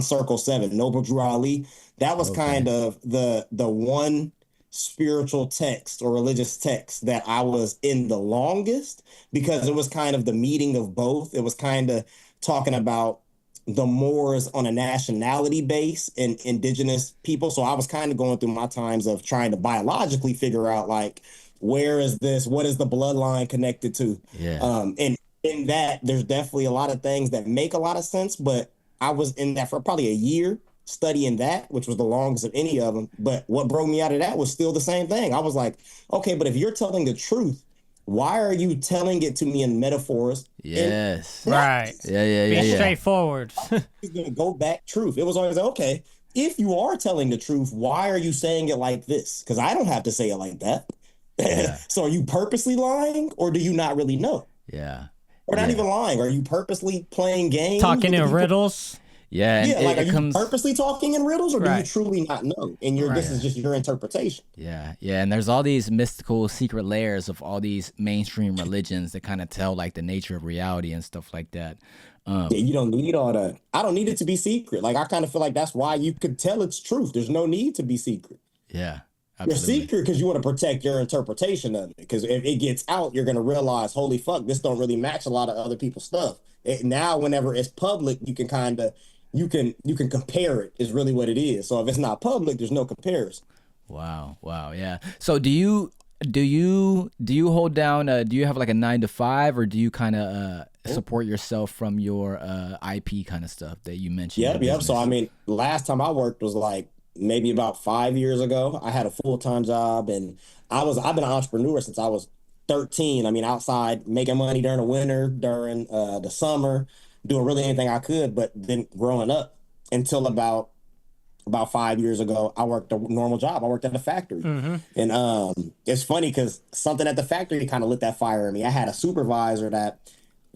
Circle 7, Noble Drew Ali. That was kind of the one spiritual text or religious text that I was in the longest, because it was kind of the meeting of both. It was kind of talking about the Moors on a nationality base and indigenous people. So I was kind of going through my times of trying to biologically figure out, like, where is this? What is the bloodline connected to? And in that, there's definitely a lot of things that make a lot of sense, but I was in that for probably a year studying that, which was the longest of any of them. But what broke me out of that was still the same thing. I was like, okay, but if you're telling the truth, why are you telling it to me in metaphors? Right. Be straightforward. He's going to go back truth. It was always like, okay, if you are telling the truth, why are you saying it like this? Because I don't have to say it like that. So are you purposely lying, or do you not really know? Or not even lying. Are you purposely playing games? Talking in riddles? Like, are you purposely talking in riddles, or do you truly not know? And this is just your interpretation. And there's all these mystical secret layers of all these mainstream religions that kind of tell like the nature of reality and stuff like that. You don't need all that. I don't need it to be secret. Like, I kind of feel like that's why you could tell it's truth. There's no need to be secret. You're secret because you want to protect your interpretation of it. Because if it gets out, you're going to realize, holy fuck, this don't really match a lot of other people's stuff. Now, whenever it's public, you can kind of you can compare it, is really what it is. So if it's not public, there's no comparison. Wow. Yeah. So do you hold down? Do you have like a 9 to 5, or do you kind of support yourself from your IP kind of stuff that you mentioned? Yep. So I mean, last time I worked was like maybe about 5 years ago. I had a full-time job, and I've been an entrepreneur since I was 13. I mean, outside making money during the winter, during the summer, doing really anything I could. But then growing up until about 5 years ago, I worked a normal job. I worked at a factory. And it's funny because something at the factory kind of lit that fire in me. I had a supervisor that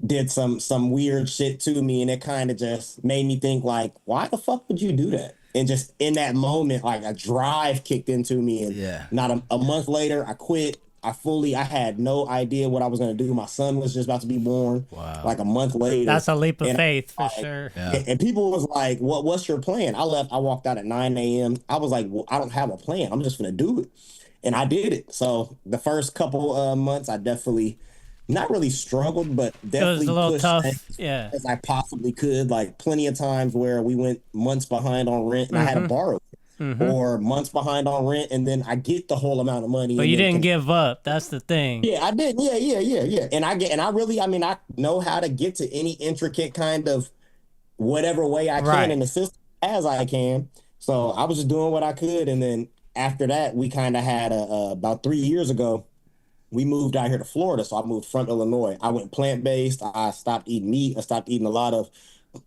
did some weird shit to me, and it kind of just made me think, like, why the fuck would you do that? And just in that moment, like, a drive kicked into me. And not a month later, I quit. I had no idea what I was going to do. My son was just about to be born. Like a month later. That's a leap of faith for sure. And people was like, what's your plan? I walked out at 9 a.m. I was like, well, I don't have a plan. I'm just going to do it. And I did it. So the first couple months, I definitely not really struggled, but definitely it was a little pushed tough. As I possibly could. Like, plenty of times where we went months behind on rent and I had to borrow. Or months behind on rent, and then I get the whole amount of money. But you didn't give up. That's the thing. Yeah, I did. Yeah. And I know how to get to any intricate kind of whatever way I can in the system as I can. So I was just doing what I could. And then after that, we kind of had about 3 years ago, we moved out here to Florida. So I moved from Illinois. I went plant-based. I stopped eating meat. I stopped eating a lot of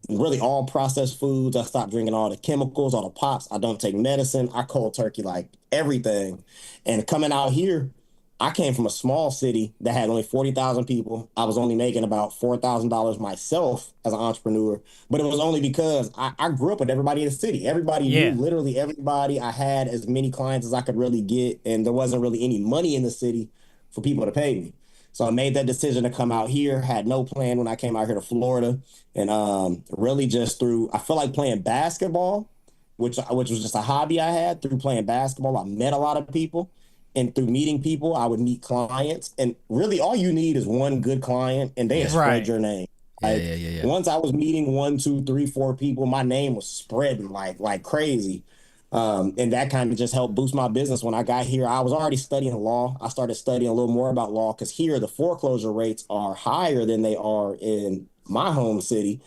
really all processed foods. I stopped drinking all the chemicals, all the pops. I don't take medicine. I cold turkey like everything. And coming out here, I came from a small city that had only 40,000 people. I was only making about $4,000 myself as an entrepreneur, but it was only because I grew up with everybody in the city. Everybody knew literally everybody. I had as many clients as I could really get, and there wasn't really any money in the city for people to pay me. So I made that decision to come out here. Had no plan when I came out here to Florida, and really just through I feel like playing basketball, which was just a hobby I had. Through playing basketball, I met a lot of people, and through meeting people, I would meet clients. And really, all you need is one good client, and they spread your name. Like once I was meeting 1, 2, 3, 4 people, my name was spreading like crazy. And that kind of just helped boost my business. When I got here, I was already studying law. I started studying a little more about law because here the foreclosure rates are higher than they are in my home city.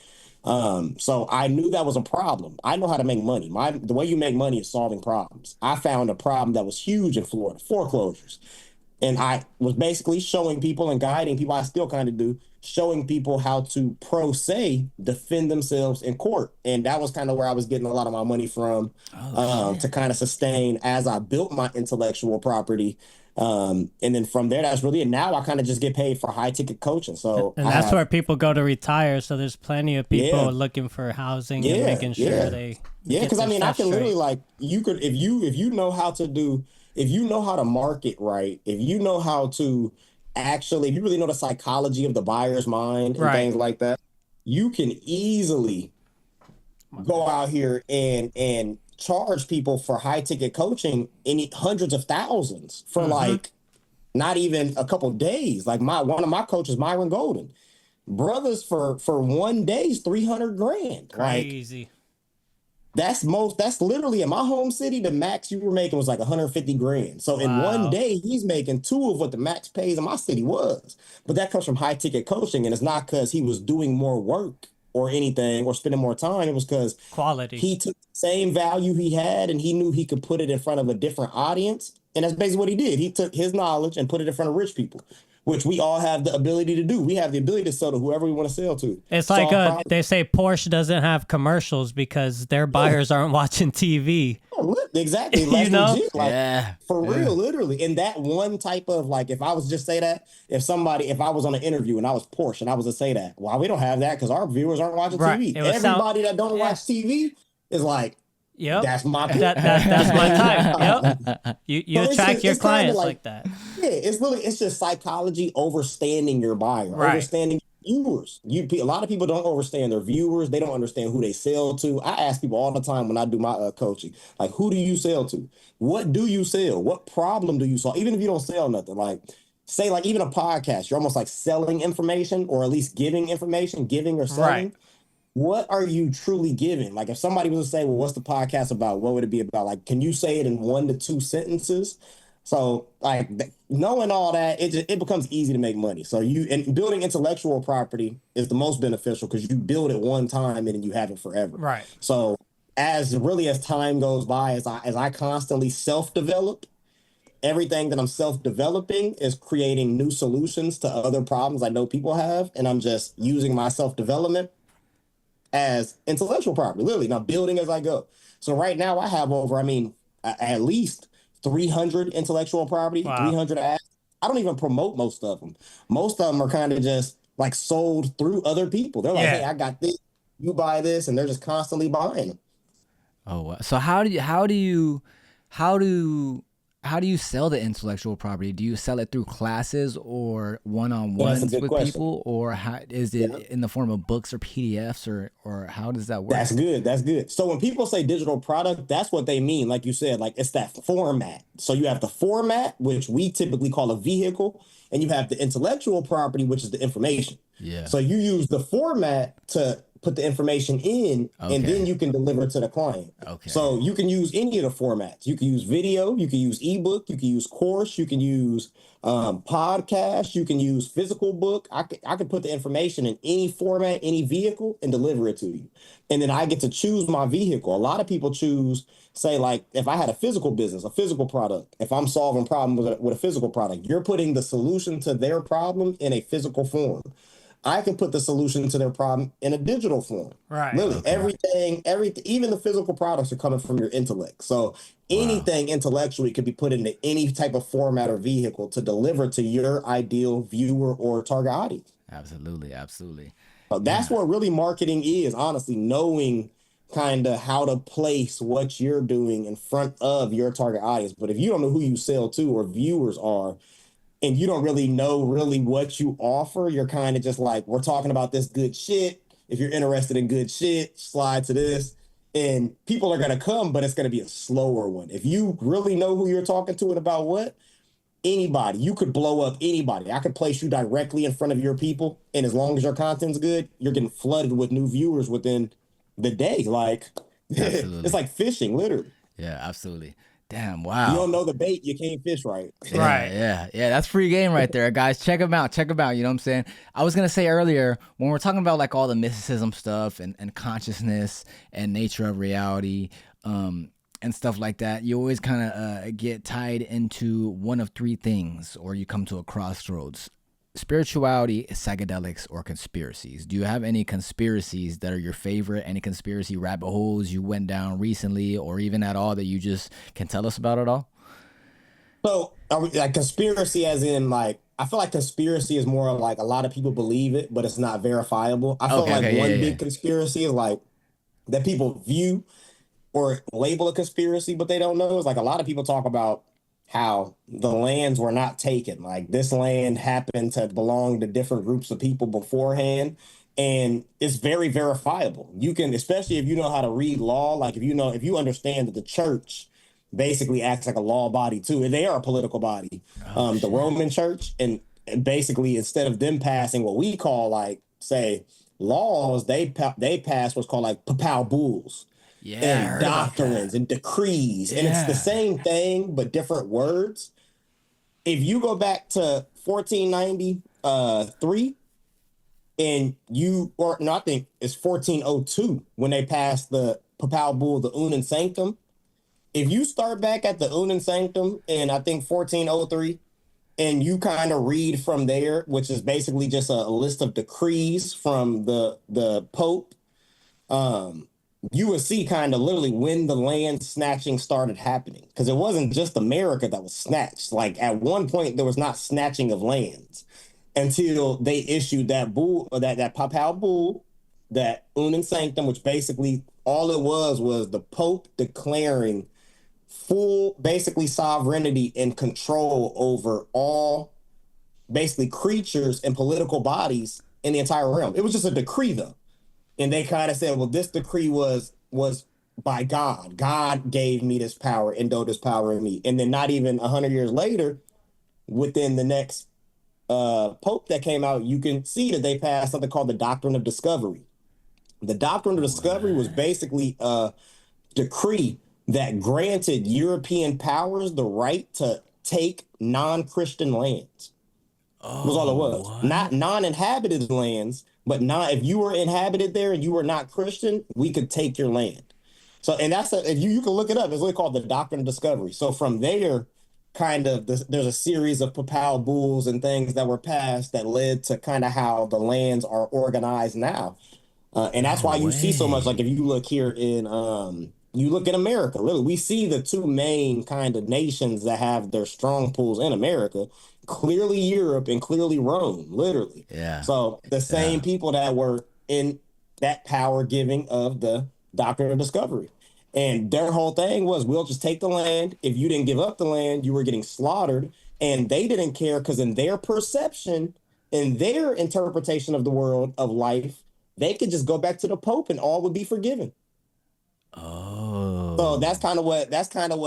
So I knew that was a problem. I know how to make money. The way you make money is solving problems. I found a problem that was huge in Florida, foreclosures. And I was basically showing people and guiding people, I still kind of do, showing people how to pro se defend themselves in court. And that was kind of where I was getting a lot of my money from to kind of sustain as I built my intellectual property. And then from there, that's really it. Now I kind of just get paid for high ticket coaching. So and that's where people go to retire. So there's plenty of people looking for housing and making sure they because I mean I can literally like you could if you know how to do if you know how to market right, if you know how to actually if you really know the psychology of the buyer's mind and things like that, you can easily go out here and charge people for high ticket coaching in hundreds of thousands for like not even a couple days. Like one of my coaches, Myron Golden, brothers for 1 day's 300 grand. Crazy. Like, that's literally in my home city. The max you were making was like 150 grand. So in 1 day, he's making 2 of what the max pays in my city was. But that comes from high ticket coaching, and it's not because he was doing more work or anything or spending more time. It was because quality. He took the same value he had and he knew he could put it in front of a different audience. And that's basically what he did. He took his knowledge and put it in front of rich people, which we all have the ability to do. We have the ability to sell to whoever we want to sell to. It's like they say Porsche doesn't have commercials because their buyers aren't watching TV. Oh, exactly. You know? Legit. Like, for real, literally. And that one type of, like, if I was just say that, if I was on an interview and I was Porsche and I was to say that, well, we don't have that because our viewers aren't watching TV. Everybody that don't watch TV is like, that's my that's my type. You attract your clients like that. Yeah, it's just psychology overstanding your buyer, understanding viewers. A lot of people don't understand their viewers. They don't understand who they sell to. I ask people all the time when I do my coaching, like, who do you sell to? What do you sell? What problem do you solve? Even if you don't sell nothing, like say like even a podcast, you're almost like selling information or at least giving information, giving or selling. Right. What are you truly giving? Like if somebody was to say, well, what's the podcast about? What would it be about? Like, can you say it in 1 to 2 sentences? So like knowing all that, it becomes easy to make money. So and building intellectual property is the most beneficial because you build it one time and then you have it forever. Right. So as time goes by, as I constantly self-develop, everything that I'm self-developing is creating new solutions to other problems I know people have. And I'm just using my self-development as intellectual property, literally. Now building as I go. So right now I have at least 300 intellectual property, 300 apps. I don't even promote most of them. Most of them are kind of just like sold through other people. They're like, hey, I got this, you buy this, and they're just constantly buying them. Oh, wow. So how do you sell the intellectual property? Do you sell it through classes or one-on-ones with people, or is it in the form of books or PDFs, or how does that work? That's good. So when people say digital product, that's what they mean. Like you said, like it's that format. So you have the format, which we typically call a vehicle, and you have the intellectual property, which is the information. Yeah. So you use the format to put the information in, and then you can deliver it to the client. Okay. So you can use any of the formats. You can use video, you can use ebook, you can use course, you can use podcast, you can use physical book. I could put the information in any format, any vehicle, and deliver it to you. And then I get to choose my vehicle. A lot of people choose, say, like, if I had a physical business, a physical product, if I'm solving problems with a physical product, you're putting the solution to their problem in a physical form. I can put the solution to their problem in a digital form. Right. Literally, everything, even the physical products are coming from your intellect. So anything intellectually could be put into any type of format or vehicle to deliver to your ideal viewer or target audience. Absolutely. So that's what really marketing is, honestly, knowing kind of how to place what you're doing in front of your target audience. But if you don't know who you sell to or viewers are, and you don't really know really what you offer. You're kind of just like, we're talking about this good shit. If you're interested in good shit, slide to this. And people are going to come, but it's going to be a slower one. If you really know who you're talking to and about what, anybody, you could blow up anybody. I could place you directly in front of your people. And as long as your content's good, you're getting flooded with new viewers within the day. Like, it's like fishing, literally. Yeah, absolutely. Damn, You wow. don't know the bait, you can't fish right. Right. Yeah. That's free game right there, guys. Check them out. You know what I'm saying? I was going to say earlier, when we're talking about like all the mysticism stuff and consciousness and nature of reality, and stuff like that, you always kind of get tied into one of three things, or you come to a crossroads: spirituality, psychedelics, or conspiracies. Do you have any conspiracies that are your favorite? Any conspiracy rabbit holes you went down recently, or even at all, that you just can tell us about at all? So, like conspiracy, as in like, I feel like conspiracy is more like a lot of people believe it, but it's not verifiable. I feel Okay, like okay, one yeah. big conspiracy is like that people view or label a conspiracy, but they don't know. Is like a lot of people talk about how the lands were not taken. Like this land happened to belong to different groups of people beforehand. And it's very verifiable. You can, especially if you know how to read law, like if you understand that the church basically acts like a law body too. And they are a political body, the Roman church. And basically, instead of them passing what we call like, say, laws, they pass what's called like papal bulls and doctrines and decrees. And it's the same thing, but different words. If you go back to 1493 and I think it's 1402 when they passed the papal bull, the Unum Sanctum. If you start back at the Unum Sanctum in, I think, 1403, and you kind of read from there, which is basically just a list of decrees from the Pope, you would see kind of literally when the land snatching started happening. Because it wasn't just America that was snatched. Like at one point, there was not snatching of lands until they issued that bull, that papal bull, that Unum Sanctum, which basically all it was the Pope declaring full, basically, sovereignty and control over all, basically, creatures and political bodies in the entire realm. It was just a decree, though. And they kind of said, well, this decree was by God. God gave me this power, endowed this power in me. And then not even 100 years later, within the next Pope that came out, you can see that they passed something called the Doctrine of Discovery. The Doctrine of Discovery was basically a decree that granted European powers the right to take non-Christian lands. Was all it was. What? Not non-inhabited lands, but if you were inhabited there and you were not Christian, we could take your land. So, and if you can look it up, it's really called the Doctrine of Discovery. So from there, kind of, there's a series of papal bulls and things that were passed that led to kind of how the lands are organized now. And that's why you see so much, like if you look here you look at America, really, we see the two main kind of nations that have their strong pools in America, clearly Europe and clearly Rome, literally. Yeah. So the same people that were in that power giving of the Doctrine of Discovery. And their whole thing was, we'll just take the land. If you didn't give up the land, you were getting slaughtered. And they didn't care because in their perception, in their interpretation of the world of life, they could just go back to the Pope and all would be forgiven. Oh. So that's kind of what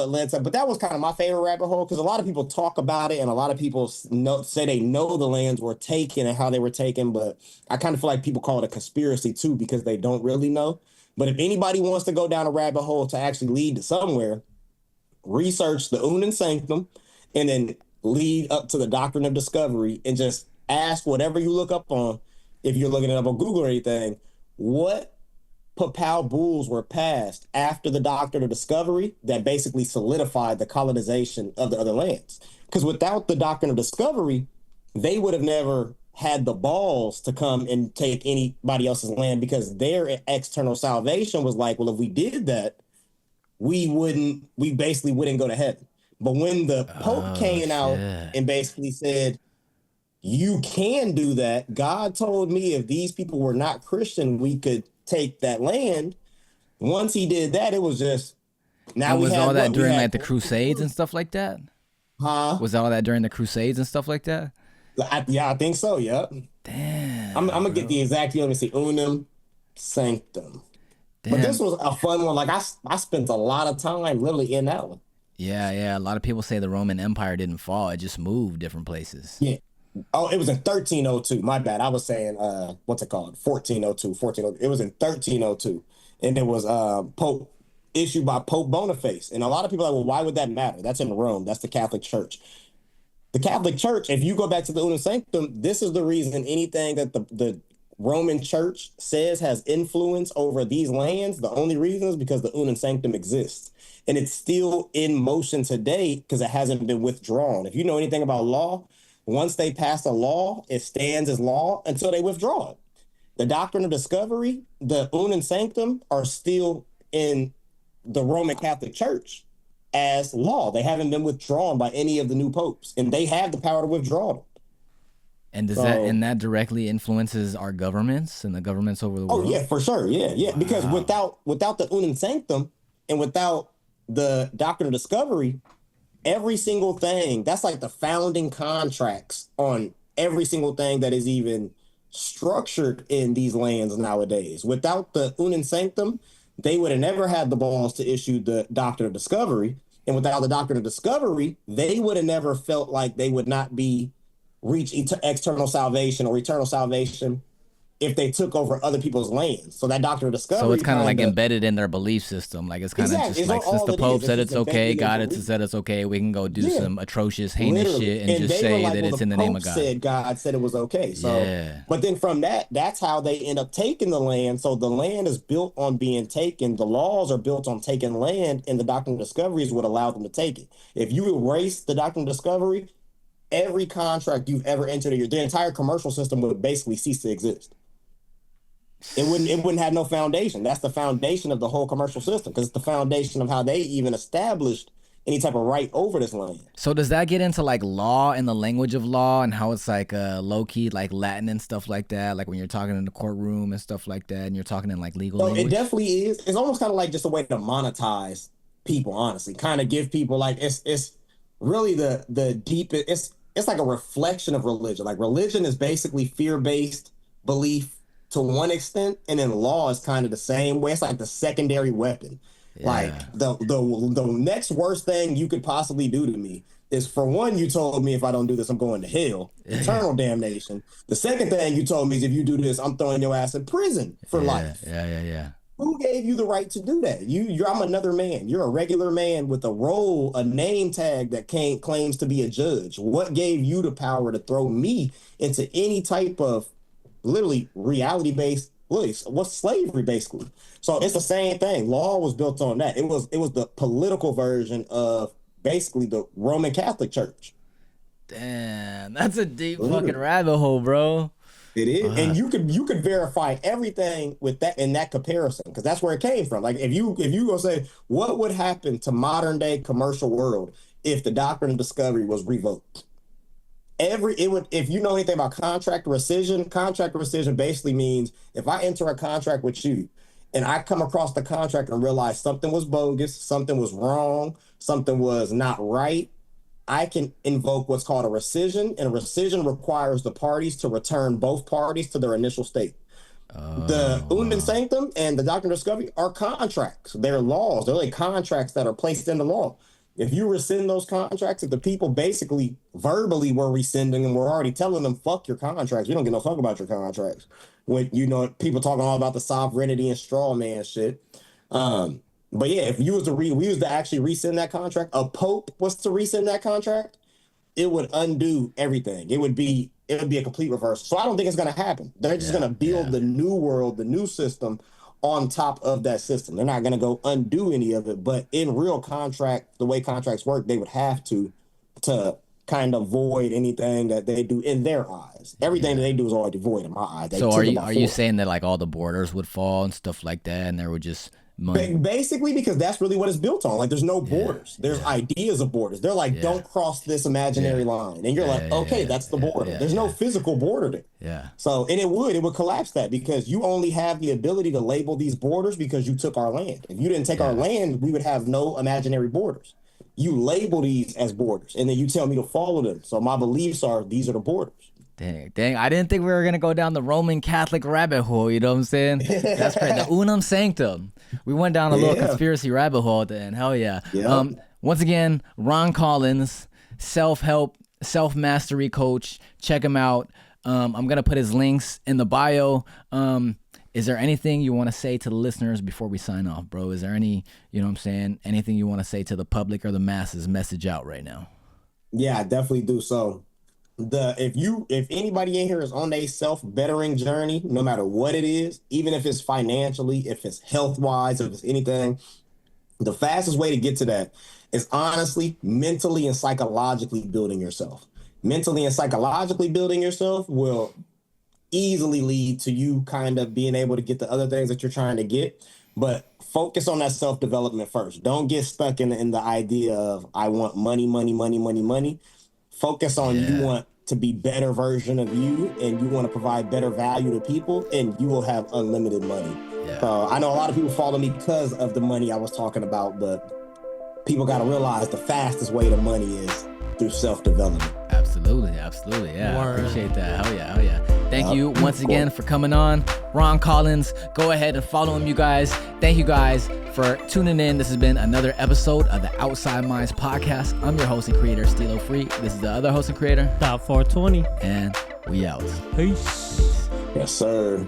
led to. But that was kind of my favorite rabbit hole, because a lot of people talk about it and a lot of people say they know the lands were taken and how they were taken. But I kind of feel like people call it a conspiracy too, because they don't really know. But if anybody wants to go down a rabbit hole to actually lead to somewhere, research the Unum Sanctum and then lead up to the Doctrine of Discovery and just ask whatever you look up on, if you're looking it up on Google or anything, what papal bulls were passed after the Doctrine of Discovery that basically solidified the colonization of the other lands. Because without the Doctrine of Discovery, they would have never had the balls to come and take anybody else's land, because their external salvation was like, well, if we did that, we basically wouldn't go to heaven. But when the Pope came out and basically said, you can do that, God told me if these people were not Christian, we could take that land. Once he did that, it was just, now and we was had all that what? during like the Crusades and stuff like that? Huh? Was all that during the Crusades and stuff like that? Yeah, I think so. Yep. Damn. I'm gonna get the exact. Let me see. Unum Sanctum. But this Damn. was a fun one. Like I spent a lot of time literally in that one. Yeah, yeah. A lot of people say the Roman Empire didn't fall; it just moved different places. Yeah. Oh, it was in 1302. My bad. I was saying what's it called? 1402, 1402. It was in 1302. And it was Pope issued by Pope Boniface. And a lot of people are like, well, why would that matter? That's in Rome. That's the Catholic Church. The Catholic Church, if you go back to the Unum Sanctum, this is the reason anything that the Roman Church says has influence over these lands. The only reason is because the Unum Sanctum exists. And it's still in motion today because it hasn't been withdrawn. If you know anything about law, once they pass a law, it stands as law until they withdraw it. The doctrine of discovery, the Unum Sanctum are still in the Roman Catholic Church as law. They haven't been withdrawn by any of the new popes, and they have the power to withdraw them. And does that directly influences our governments and the governments over the world? Oh yeah, for sure. Yeah, yeah. Wow. Because without the Unum Sanctum and without the doctrine of discovery, every single thing, that's like the founding contracts on every single thing that is even structured in these lands nowadays. Without the Unum Sanctum, they would have never had the balls to issue the doctrine of discovery. And without the doctrine of discovery, they would have never felt like they would not be reach external salvation or eternal salvation if they took over other people's lands. So that doctrine of discovery. So it's kind of like embedded in their belief system. Like it's kind of just like, since the Pope said it's okay, God has said it's okay, we can go do some atrocious, heinous shit and just say that it's in the name of God. God said it was okay. So, but then from that's how they end up taking the land. So the land is built on being taken. The laws are built on taking land, and the doctrine of discovery is what allowed them to take it. If you erase the doctrine of discovery, every contract you've ever entered, the entire commercial system would basically cease to exist. It wouldn't have no foundation. That's the foundation of the whole commercial system, because it's the foundation of how they even established any type of right over this land. So does that get into like law and the language of law and how it's like low key like Latin and stuff like that, like when you're talking in the courtroom and stuff like that, and you're talking in like legal language? It definitely is. It's almost kind of like just a way to monetize people, honestly. Kind of give people like it's really the deepest. It's like a reflection of religion. Like religion is basically fear-based belief to one extent, and then law is kind of the same way. It's like the secondary weapon. Yeah. Like the next worst thing you could possibly do to me is, for one, you told me if I don't do this, I'm going to hell, eternal damnation. The second thing you told me is if you do this, I'm throwing your ass in prison for life. Yeah. Who gave you the right to do that? I'm another man. You're a regular man with a role, a name tag that claims to be a judge. What gave you the power to throw me into any type of literally reality-based, what's slavery basically? So it's the same thing. Law was built on that. It was the political version of basically the Roman Catholic Church. Damn, that's a deep fucking rabbit hole, bro. It is, and you could verify everything with that in that comparison, because that's where it came from. Like if you go say what would happen to modern day commercial world if the doctrine of discovery was revoked. If you know anything about contract rescission basically means if I enter a contract with you and I come across the contract and realize something was bogus, something was wrong, something was not right, I can invoke what's called a rescission, and a rescission requires the parties to return both parties to their initial state. The Unum Sanctum and the Doctrine of Discovery are contracts. They're laws. They're like contracts that are placed into law. If you rescind those contracts, if the people basically verbally were rescinding and we're already telling them, fuck your contracts, we don't give no fuck about your contracts. When, people talking all about the sovereignty and straw man shit. But yeah, if you was to actually rescind that contract, a pope was to rescind that contract, it would undo everything. It would be a complete reverse. So I don't think it's going to happen. They're just going to build the new world, the new system on top of that system. They're not going to go undo any of it. But in real contract, the way contracts work, they would have to kind of void anything that they do in their eyes. Everything that they do is already void in my eyes. So are you saying that like all the borders would fall and stuff like that, and there would just basically, because that's really what it's built on. Like there's no borders. There's ideas of borders. They're like, don't cross this imaginary line. And you're like, okay, that's the border. There's no physical border there. Yeah. So, and it would collapse that, because you only have the ability to label these borders because you took our land. If you didn't take our land, we would have no imaginary borders. you label these as borders, and then you tell me to follow them. So my beliefs are these are the borders. Dang. I didn't think we were going to go down the Roman Catholic rabbit hole. You know what I'm saying? That's crazy. The unum sanctum. We went down a little conspiracy rabbit hole then. Hell yeah. Yep. Once again, Ron Collins, self-help, self-mastery coach. Check him out. I'm going to put his links in the bio. Is there anything you want to say to the listeners before we sign off, bro? Is there any, you know what I'm saying, anything you want to say to the public or the masses, message out right now? Yeah, I definitely do. So if anybody in here is on a self-bettering journey, no matter what it is, even if it's financially, if it's health-wise, if it's anything, the fastest way to get to that is honestly mentally and psychologically building yourself. Mentally and psychologically building yourself will easily lead to you kind of being able to get the other things that you're trying to get. But focus on that self-development first. Don't get stuck in the idea of I want money. Focus on you want to be better version of you, and you want to provide better value to people, and you will have unlimited money. I know a lot of people follow me because of the money I was talking about, but people got to realize the fastest way to money is through self-development. Absolutely. Yeah, I appreciate that. Hell yeah. Thank you once again for coming on. Ron Collins, go ahead and follow him, you guys. Thank you guys for tuning in. This has been another episode of the Outside Minds podcast. I'm your host and creator, Stilo Free. This is the other host and creator, Dot 420. and we out. Peace. Yes, sir.